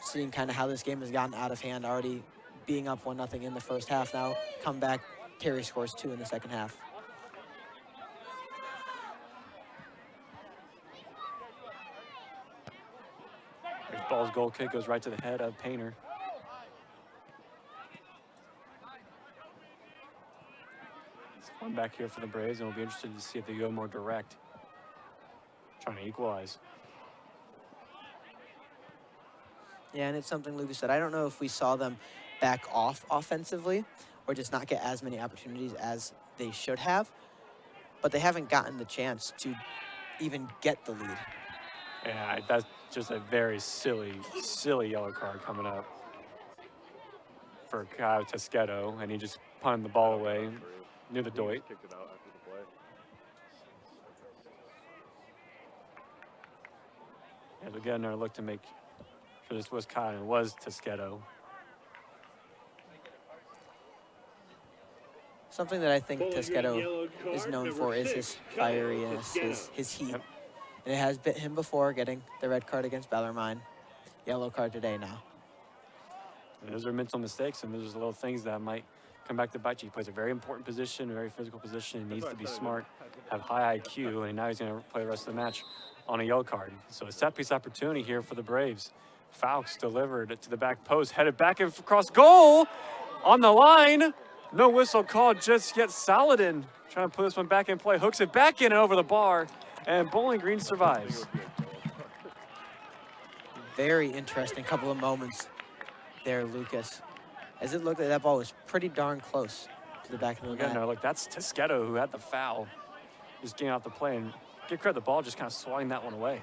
seeing kind of how this game has gotten out of hand, already being up 1-0 in the first half. Now come back, Terry scores 2 in the second half. There's Ball's goal kick, goes right to the head of Painter. It's one back here for the Braves, and we'll be interested to see if they go more direct. Trying to equalize. Yeah, and it's something Lucas said. I don't know if we saw them back off offensively or just not get as many opportunities as they should have, but they haven't gotten the chance to even get the lead. Yeah, that's just a very silly yellow card coming up for Kyle Tesqueto, and he just punted the ball away near the Doit. Kicked it out after the play. As we get another look to make sure this was caught, and it was Toschetto. Something that I think Toschetto is known for is his fieriness, his heat. Yep. And it has bit him before, getting the red card against Bellarmine. Yellow card today now. And those are mental mistakes, and those are little things that might come back to bite you. He plays a very important position, a very physical position. He needs to be smart, have high IQ, and now he's going to play the rest of the match on a yellow card. So a set-piece opportunity here for the Braves. Falks delivered to the back post, headed back and across goal on the line. No whistle called just yet. Saladin trying to put this one back in play, hooks it back in and over the bar, and Bowling Green survives. Very interesting couple of moments there, Lucas. As it looked like that ball was pretty darn close to the back of the net. No, look, that's Toschetto who had the foul. Just getting off the play, and give credit, the ball just kind of swatting that one away.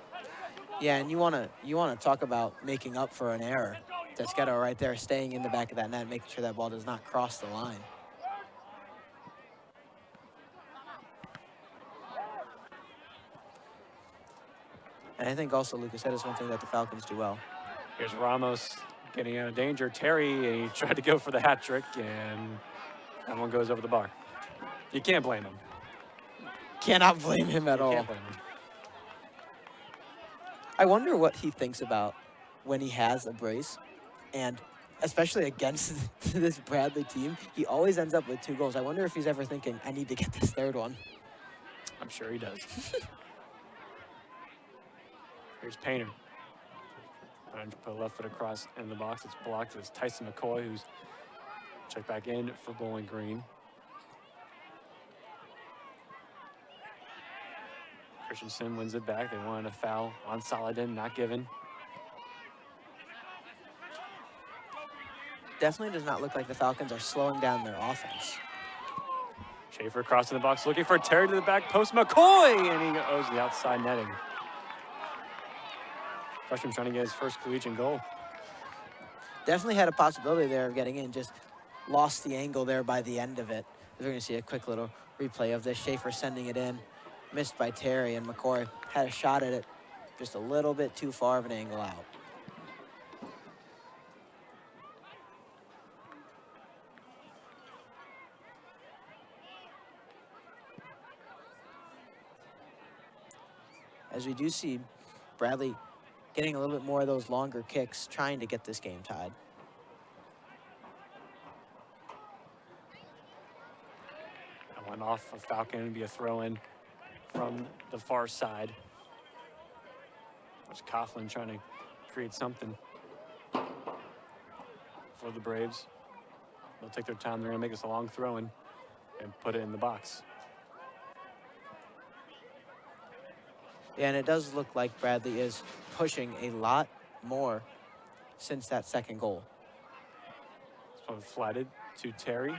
Yeah, and you wanna talk about making up for an error. Toschetto right there, staying in the back of that net, making sure that ball does not cross the line. And I think also, Lucas, that is one thing that the Falcons do well. Here's Ramos getting out of danger. Terry, and he tried to go for the hat trick, and that one goes over the bar. You can't blame him. Cannot blame him at all. Can't blame him. I wonder what he thinks about when he has a brace, and especially against this Bradley team, he always ends up with 2 goals. I wonder if he's ever thinking, I need to get this 3rd one. I'm sure he does. Here's Painter. Trying to put a left foot across in the box. It's blocked. It's Tyson McCoy, who's checked back in for Bowling Green. Christensen wins it back. They wanted a foul on Saladin, not given. Definitely does not look like the Falcons are slowing down their offense. Schaefer crossing the box, looking for Terry to the back post. McCoy, and he goes the outside netting. Freshman trying to get his first collegiate goal. Definitely had a possibility there of getting in, just lost the angle there by the end of it. We're going to see a quick little replay of this. Schaefer sending it in, missed by Terry, and McCoy had a shot at it, just a little bit too far of an angle out. As we do see Bradley getting a little bit more of those longer kicks, trying to get this game tied. That went off of Falcon and be a throw-in from the far side. There's Coughlin trying to create something for the Braves. They'll take their time. They're going to make this a long throw-in and put it in the box. Yeah, and it does look like Bradley is pushing a lot more since that 2nd goal. So flatted to Terry.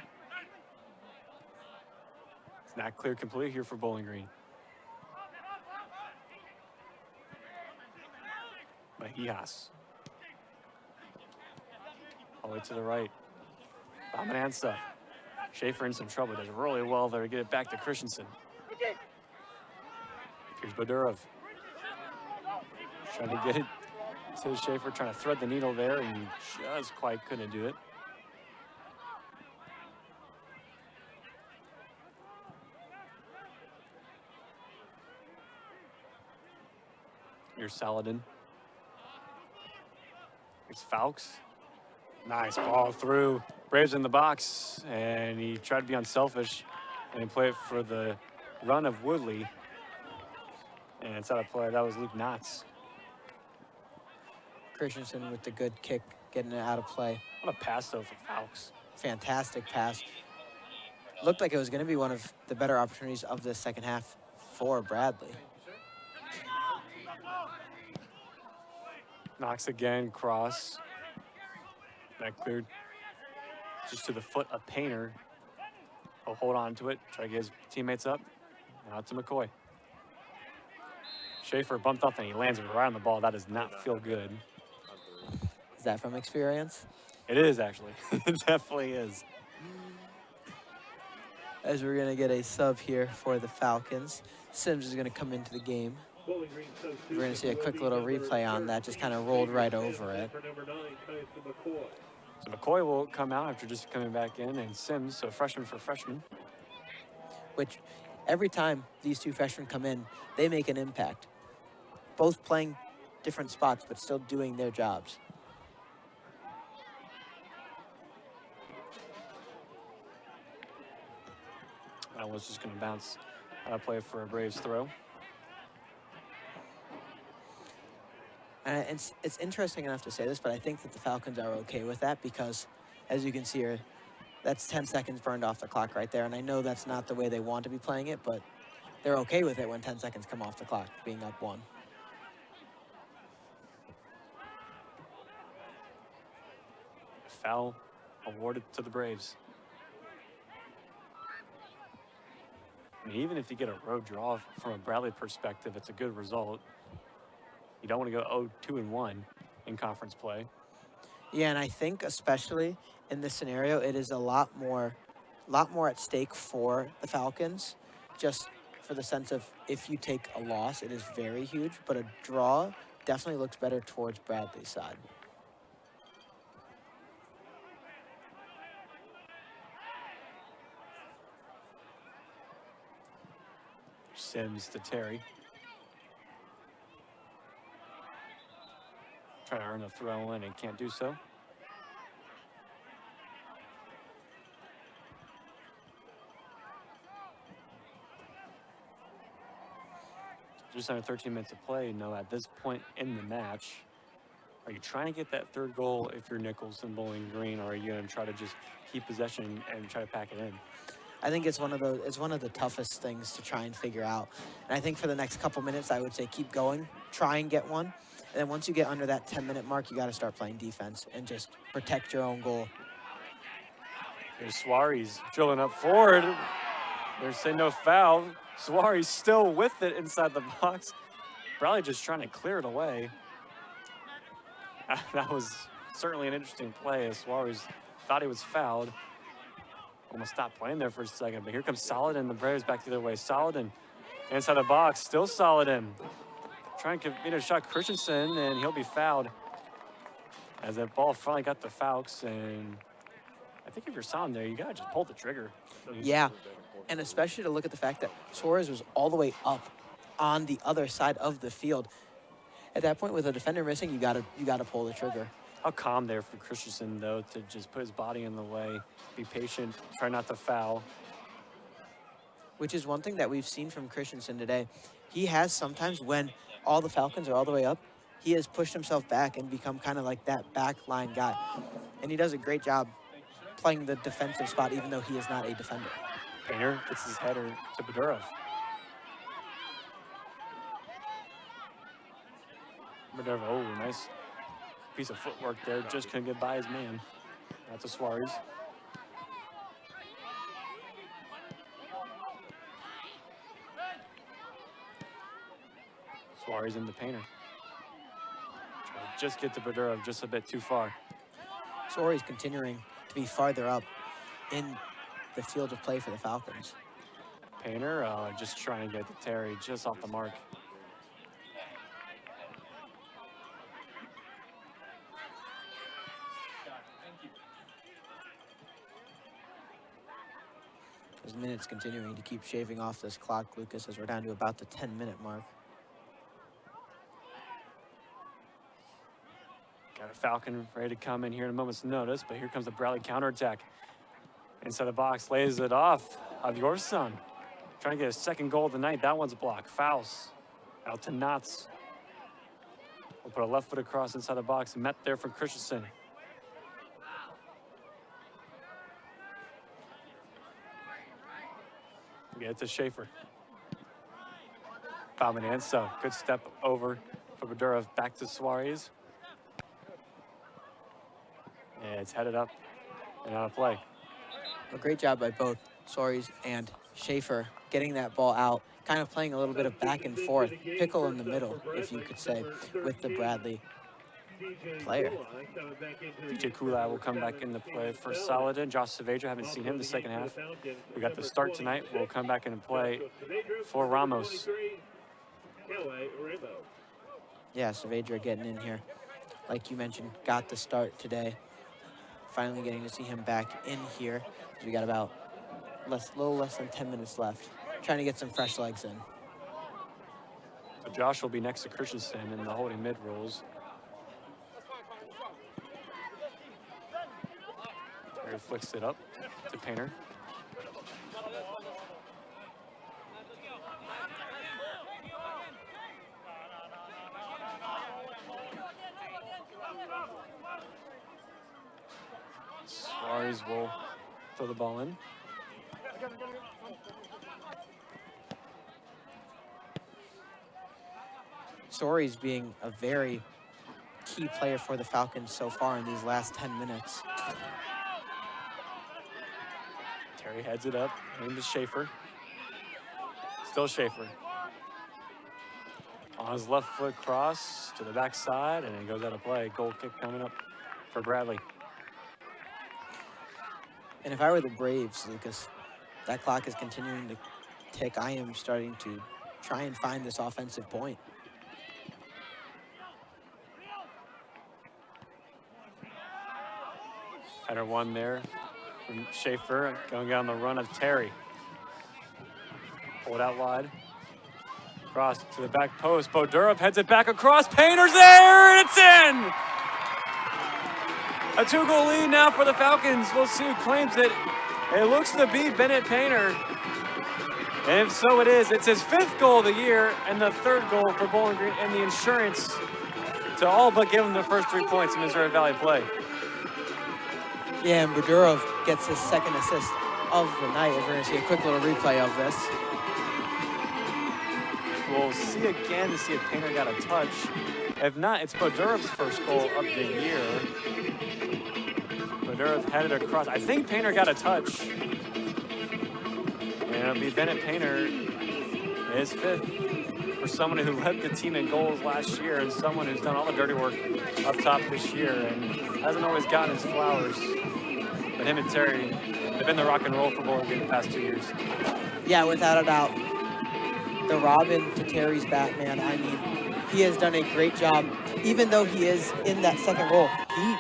It's not clear completely here for Bowling Green. Mahijas. All the way to the right. Bamanansa. Schaefer in some trouble. Does really well there to get it back to Christensen. Here's Badurov. Trying to get it to Schaefer, trying to thread the needle there, and he just quite couldn't do it. Here's Saladin. Here's Falks. Nice ball through. Braves in the box, and he tried to be unselfish and play it for the run of Woodley. And it's out of play. That was Luke Knotts. Christensen with the good kick, getting it out of play. What a pass, though, for Falks. Fantastic pass. Looked like it was going to be one of the better opportunities of the 2nd half for Bradley. Knocks again, cross. That cleared just to the foot of Painter. He'll hold on to it, try to get his teammates up. And out to McCoy. Schaefer bumped up and he lands right on the ball. That does not feel good. Is that from experience? It is, actually. It definitely is. As we're going to get a sub here for the Falcons. Sims is going to come into the game Bowling Green substitute. We're going to see a quick little replay on that, just kind of rolled right over it. For number 9, Tyson McCoy. So McCoy will come out after just coming back in, and Sims, so freshman for freshman. Which every time these two freshmen come in, they make an impact. Both playing different spots, but still doing their jobs. That was just going to bounce out of play for a Braves throw. And it's interesting enough to say this, but I think that the Falcons are okay with that because, as you can see here, that's 10 seconds burned off the clock right there. And I know that's not the way they want to be playing it, but they're okay with it when 10 seconds come off the clock, being up 1. Foul awarded to the Braves. I mean, even if you get a road draw from a Bradley perspective, it's a good result. You don't want to go 0-2-1 in conference play. Yeah, and I think especially in this scenario, it is a lot more at stake for the Falcons, just for the sense of if you take a loss, it is very huge, but a draw definitely looks better towards Bradley's side. Sims to Terry. Trying to earn a throw in and can't do so. Just under 13 minutes of play. No, at this point in the match, are you trying to get that third goal if you're Nichols and Bowling Green, or are you going to try to just keep possession and try to pack it in? I think it's one of the toughest things to try and figure out. And I think for the next couple minutes, I would say keep going, try and get one. And then once you get under that 10-minute mark, you got to start playing defense and just protect your own goal. Here's Suarez drilling up forward. They're saying no foul. Suarez still with it inside the box. Bradley just trying to clear it away. That was certainly an interesting play as Suarez thought he was fouled. Almost stopped playing there for a second, but here comes Solid and the Braves back the other way. Solid and inside the box, still Solid in. Trying to get a shot Christensen, and he'll be fouled. As that ball finally got the Falcons, and I think if you're Solid there, you gotta just pull the trigger. Yeah, and especially to look at the fact that Suarez was all the way up on the other side of the field. At that point, with a defender missing, you gotta pull the trigger. How calm there for Christensen, though, to just put his body in the way, be patient, try not to foul. Which is one thing that we've seen from Christensen today. He has sometimes, when all the Falcons are all the way up, he has pushed himself back and become kind of like that back line guy. And he does a great job playing the defensive spot, even though he is not a defender. Painter gets his header to Bedurov. Bedurov, oh, nice piece of footwork there. Just couldn't get by his man. That's a Suarez. Suarez in the Painter. Try to just get to Bedurov just a bit too far. Suarez continuing to be farther up in the field of play for the Falcons. Painter just trying to get to Terry just off the mark. As minutes continuing to keep shaving off this clock, Lucas, as we're down to about the 10-minute mark. Got a Falcon ready to come in here in a moment's notice, but here comes the Bradley counterattack. Inside the box, lays it off of your son. Trying to get a second goal of the night. That one's blocked. Fouls out to Knotts. We'll put a left foot across inside the box. Met there from Christensen. Get it to Schaefer. Palmanenso, good step over for Bedurov. Back to Suarez. Yeah, it's headed up and out of play. A great job by both Suarez and Schaefer getting that ball out, kind of playing a little bit of back and forth, pickle in the middle, if you could say, with the Bradley player. DJ Kulai will come back into play for Saladin. Josh Saavedra, haven't seen him the second half. We got the start tonight. We'll come back into play for Ramos. Kelly Rabo. Yeah, Saavedra getting in here. Like you mentioned, got the start today. Finally getting to see him back in here. We got about little less than 10 minutes left. Trying to get some fresh legs in. So Josh will be next to Christensen in the holding mid roles. Terry flicks it up to Painter. Suarez will throw the ball in. Suarez being a very key player for the Falcons so far in these last 10 minutes. Terry heads it up, into Schaefer. Still Schaefer. On his left foot cross to the backside, and it goes out of play. Goal kick coming up for Bradley. And if I were the Braves, Lucas, that clock is continuing to tick. I am starting to try and find this offensive point. Header one there from Schaefer, going down the run of Terry. Pulled out wide. Cross to the back post. Bodurov heads it back across. Painter's there, and it's in! A 2-goal lead now for the Falcons. We'll see who claims it. It looks to be Bennett Painter. And if so it is, it's his 5th goal of the year and the 3rd goal for Bowling Green, and the insurance to all but give him the first 3 points in Missouri Valley play. Yeah, and Bodurov gets his 2nd assist of the night. We're going to see a quick little replay of this. We'll see again to see if Painter got a touch. If not, it's Bodurov's first goal of the year. Bodurov headed across. I think Painter got a touch. And it'll be Bennett Painter, his 5th, for someone who led the team in goals last year and someone who's done all the dirty work up top this year and hasn't always gotten his flowers. But him and Terry have been the rock and roll for Bowling Green the past 2 years. Yeah, without a doubt. The Robin to Terry's Batman, I mean, he has done a great job. Even though he is in that 2nd role, he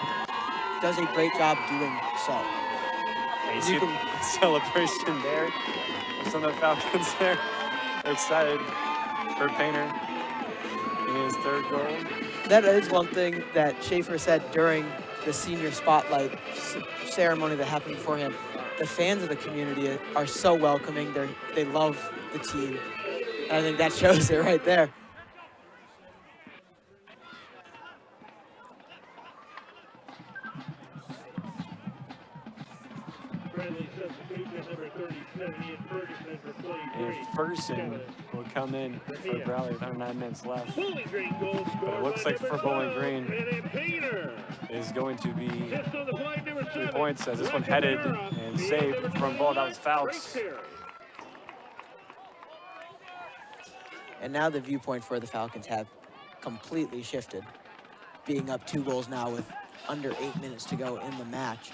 does a great job doing so. And you see the celebration there. Some of the Falcons there are excited for Painter in his 3rd goal. That is one thing that Schaefer said during the senior spotlight ceremony that happened beforehand. The fans of the community are so welcoming. They love the team. And I think that shows it right there. And Ferguson will come in for Bradley with under 9 minutes left. But it looks like for Bowling Green is going to be 3 points as this one headed and saved from ball. That was Fouts. And now the viewpoint for the Falcons have completely shifted. Being up 2 goals now with under 8 minutes to go in the match.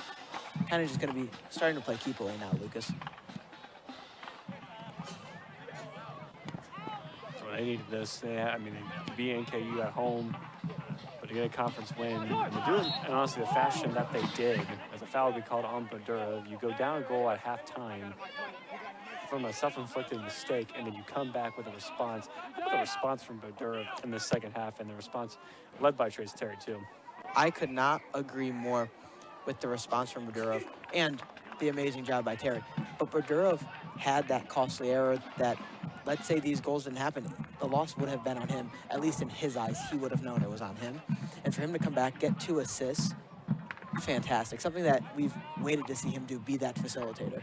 Kind of just going to be starting to play keep away now, Lucas. So they needed this. I mean, they beat NKU at home, but to get a conference win, and to do it in honestly the fashion that they did, as a foul would be called on Bodurov, you go down a goal at halftime from a self-inflicted mistake, and then you come back with a response. The response from Bodurov in the 2nd half, and the response led by Trace Terry too. I could not agree more with the response from Bodurov and the amazing job by Terry. But Bodurov had that costly error that, let's say these goals didn't happen, the loss would have been on him. At least in his eyes, he would have known it was on him. And for him to come back, get 2 assists, fantastic. Something that we've waited to see him do, be that facilitator.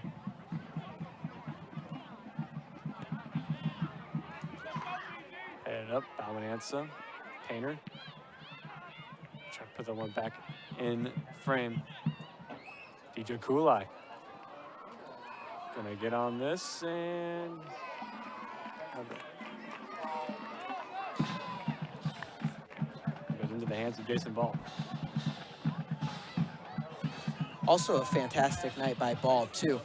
Headed up, Balmananza, Painter. Try to put the one back in frame. DJ Kulai. Gonna get on this and goes into the hands of Jason Ball. Also a fantastic night by Ball too.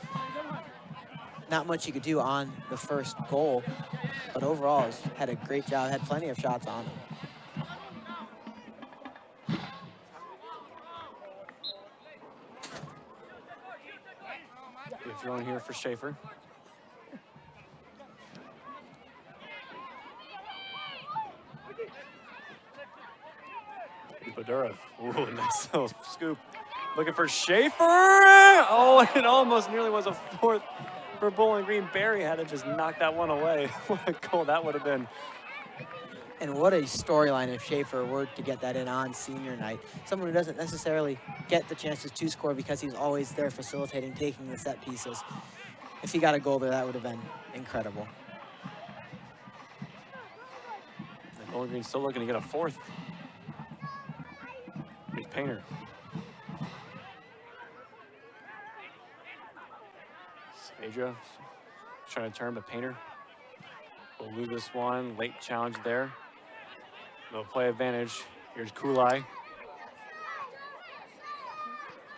Not much you could do on the first goal, But overall, he's had a great job, had plenty of shots on him. If you're on here for Schaefer. Badura. Ooh, nice little scoop. Looking for Schaefer. Oh, it almost nearly was a fourth for Bowling Green. Barry had to just knock that one away. What a goal that would have been. And what a storyline if Schaefer were to get that in on senior night. Someone who doesn't necessarily get the chances to score because he's always there facilitating, taking the set pieces. If he got a goal there, that would have been incredible. And Bowling Green still looking to get a fourth. Here's Painter. Adria trying to turn, but Painter will lose this one. Late challenge there. No play advantage. Here's Kulai.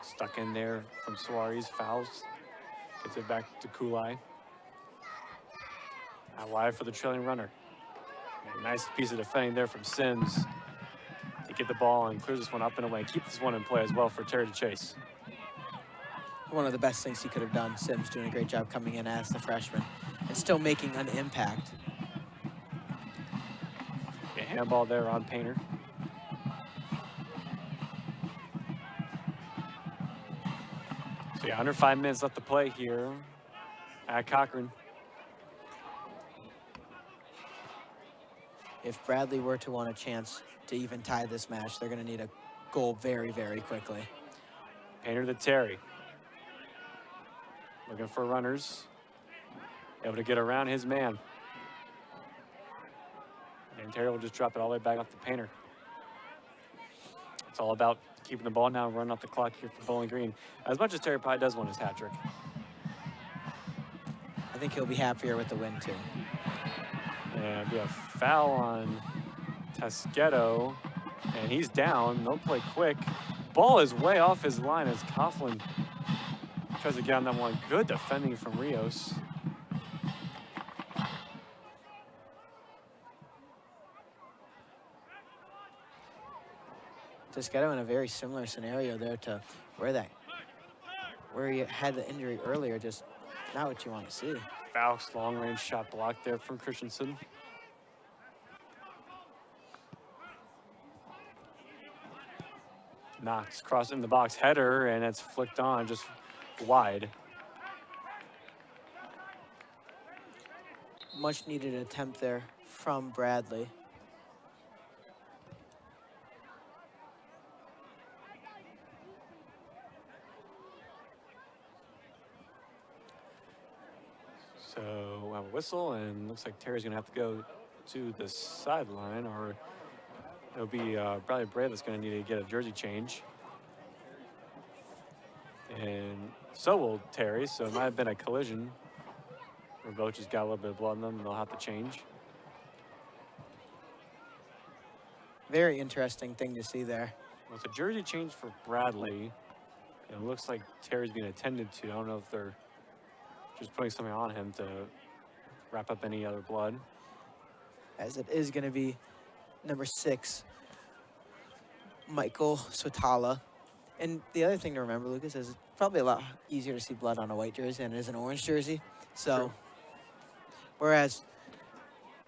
Stuck in there from Suarez. Fouls. Gets it back to Kulai. Out wide for the trailing runner. A nice piece of defending there from Sims to get the ball and clears this one up and away. Keep this one in play as well for Terry to chase. One of the best things he could have done. Sims doing a great job coming in as the freshman and still making an impact. A handball there on Painter. So yeah, under 5 minutes left to play here at Cochrane. If Bradley were to want a chance to even tie this match, they're going to need a goal very, very quickly. Painter to Terry. Looking for runners. Able to get around his man. And Terry will just drop it all the way back off to Painter. It's all about keeping the ball now and running off the clock here for Bowling Green. As much as Terry probably does want his hat trick. I think he'll be happier with the win, too. And be a foul on Tasqueto. And he's down. No play quick. Ball is way off his line as Coughlin tries to get on that one. Good defending from Rios. Tasqueto in a very similar scenario there to where he had the injury earlier, just not what you want to see. Faust, long-range shot blocked there from Christensen. Knox cross in the box, header, and it's flicked on just wide. Much needed attempt there from Bradley. So we'll have a whistle, and looks like Terry's gonna have to go to the sideline, or it'll be Bradley Brave that's gonna need to get a jersey change. And so will Terry, so it might have been a collision where both just got a little bit of blood in them, and they'll have to change. Very interesting thing to see there. Well, it's a jersey change for Bradley. And it looks like Terry's being attended to. I don't know if they're just putting something on him to wrap up any other blood. As it is going to be number 6, Michael Swatala. And the other thing to remember, Lucas, is it's probably a lot easier to see blood on a white jersey than it is an orange jersey. So, True. Whereas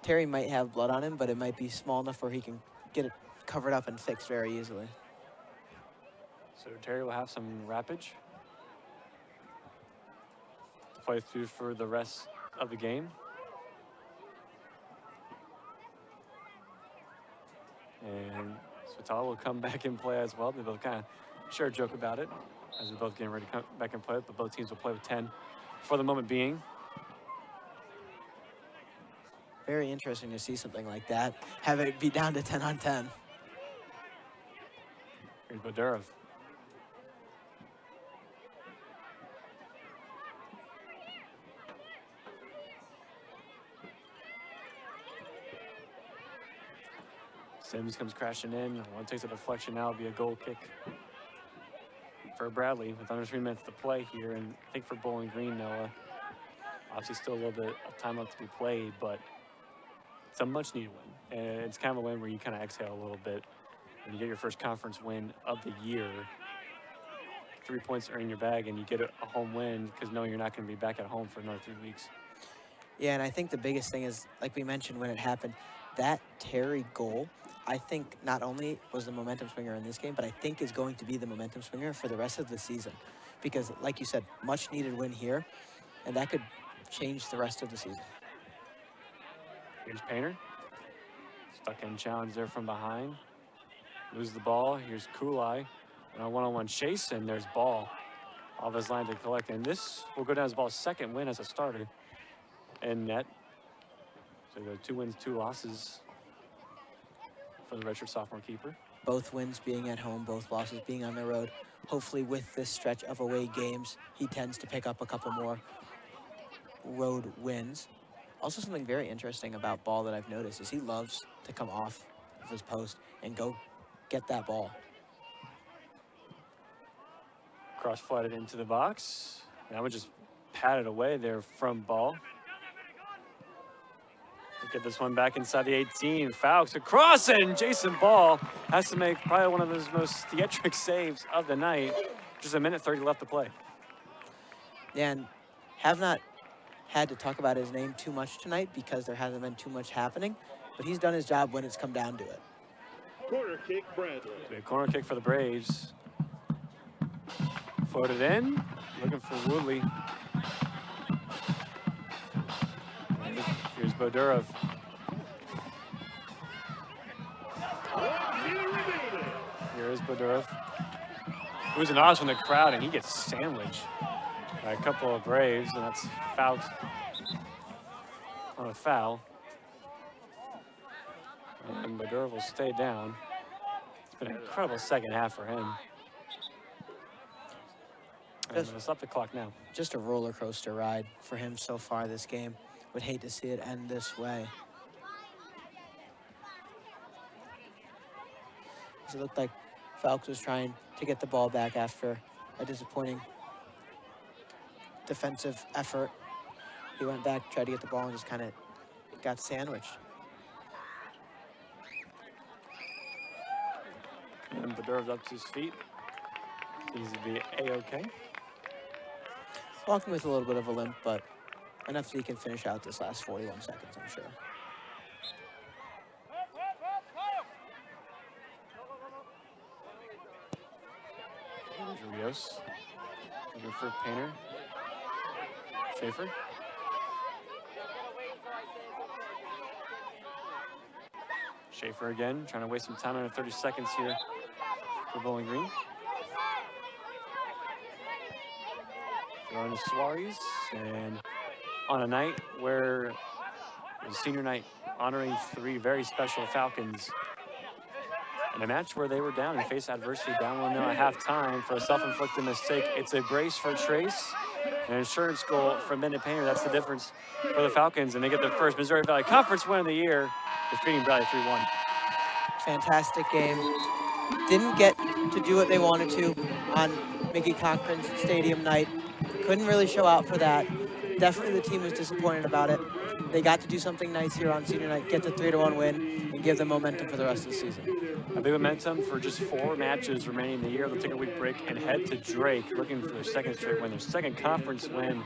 Terry might have blood on him, but it might be small enough where he can get it covered up and fixed very easily. So Terry will have some wrappage to play through for the rest of the game. And Swatala will come back in play as well. They both kind of share a joke about it as they're both getting ready to come back and play, but both teams will play with 10 for the moment being. Very interesting to see something like that. Have it be down to 10 on 10. Here's Badurov. Sims comes crashing in. One takes a deflection now. It'll be a goal kick for Bradley with under 3 minutes to play here. And I think for Bowling Green, Noah, obviously still a little bit of time left to be played, but It's a much-needed win. And it's kind of a win where you kind of exhale a little bit. When you get your first conference win of the year, 3 points are in your bag, and you get a home win because knowing you're not going to be back at home for another 3 weeks. Yeah, and I think the biggest thing is, like we mentioned when it happened, that Terry goal, I think not only was the momentum swinger in this game, but I think is going to be the momentum swinger for the rest of the season. Because, like you said, much needed win here, and that could change the rest of the season. Here's Painter. Stuck in challenge there from behind. Lose the ball. Here's Kulai. And a one-on-one chase, and there's Ball off his line to collect. And this will go down as Ball's second win as a starter in net. So the 2 wins, 2 losses for the redshirt sophomore keeper. Both wins being at home, both losses being on the road. Hopefully with this stretch of away games, he tends to pick up a couple more road wins. Also, something very interesting about Ball that I've noticed is he loves to come off of his post and go get that ball. Cross-flatted into the box. That one just patted away there from Ball. Get this one back inside the 18. Falcons across, and Jason Ball has to make probably one of those most theatric saves of the night. Just a minute 30 left to play. And have not had to talk about his name too much tonight because there hasn't been too much happening, but he's done his job when it's come down to it. Corner kick, Bradley. Big corner kick for the Braves. Floated in, looking for Woodley. Here's Bodurov. Here is Bodurov. Who's an odds from the crowd, and he gets sandwiched by a couple of Braves, and that's Falcons on a foul. And Bodurov will stay down. It's been an incredible second half for him. And we'll stop the clock now. Just a roller coaster ride for him so far this game. Would hate to see it end this way. It looked like Falcons was trying to get the ball back after a disappointing defensive effort. He went back, tried to get the ball, and just kind of got sandwiched. And Bodurov's up to his feet. Seems to be A-okay. Walking with a little bit of a limp, but enough that he can finish out this last 41 seconds, I'm sure. Rios. Looking for Painter. Schaefer. Schaefer again, trying to waste some time under 30 seconds here for Bowling Green. Throwing to Suarez, and on a night where it was senior night, honoring 3 very special Falcons, in a match where they were down and faced adversity, down 1-0 at halftime for a self-inflicted mistake. It's a brace for Trace, an insurance goal for Mendon Painter. That's the difference for the Falcons, and they get their first Missouri Valley Conference win of the year, defeating Bradley 3-1. Fantastic game. Didn't get to do what they wanted to on Mickey Cochrane Stadium night. Couldn't really show out for that. Definitely the team was disappointed about it. They got to do something nice here on senior night, get the 3-1 win, and give them momentum for the rest of the season. A big momentum for just 4 matches remaining in the year. They'll take a week break and head to Drake, looking for their second straight win, their second conference win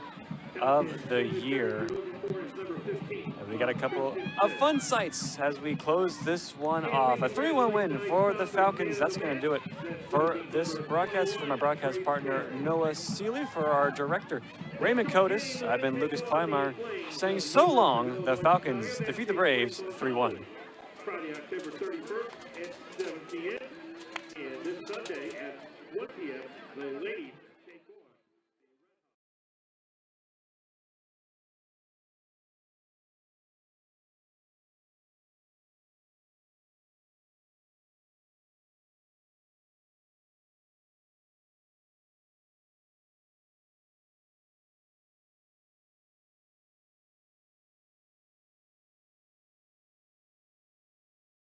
of the year. And we got a couple of fun sights as we close this one off. A 3-1 win for the Falcons. That's going to do it for this broadcast. For my broadcast partner, Noah Seeley, for our director, Raymond Cotis, I've been Lucas Kleinmeyer, saying so long. The Falcons defeat the Braves 3-1. Friday, October 31st at 7 p.m. And this Sunday at 1 p.m., the Ladies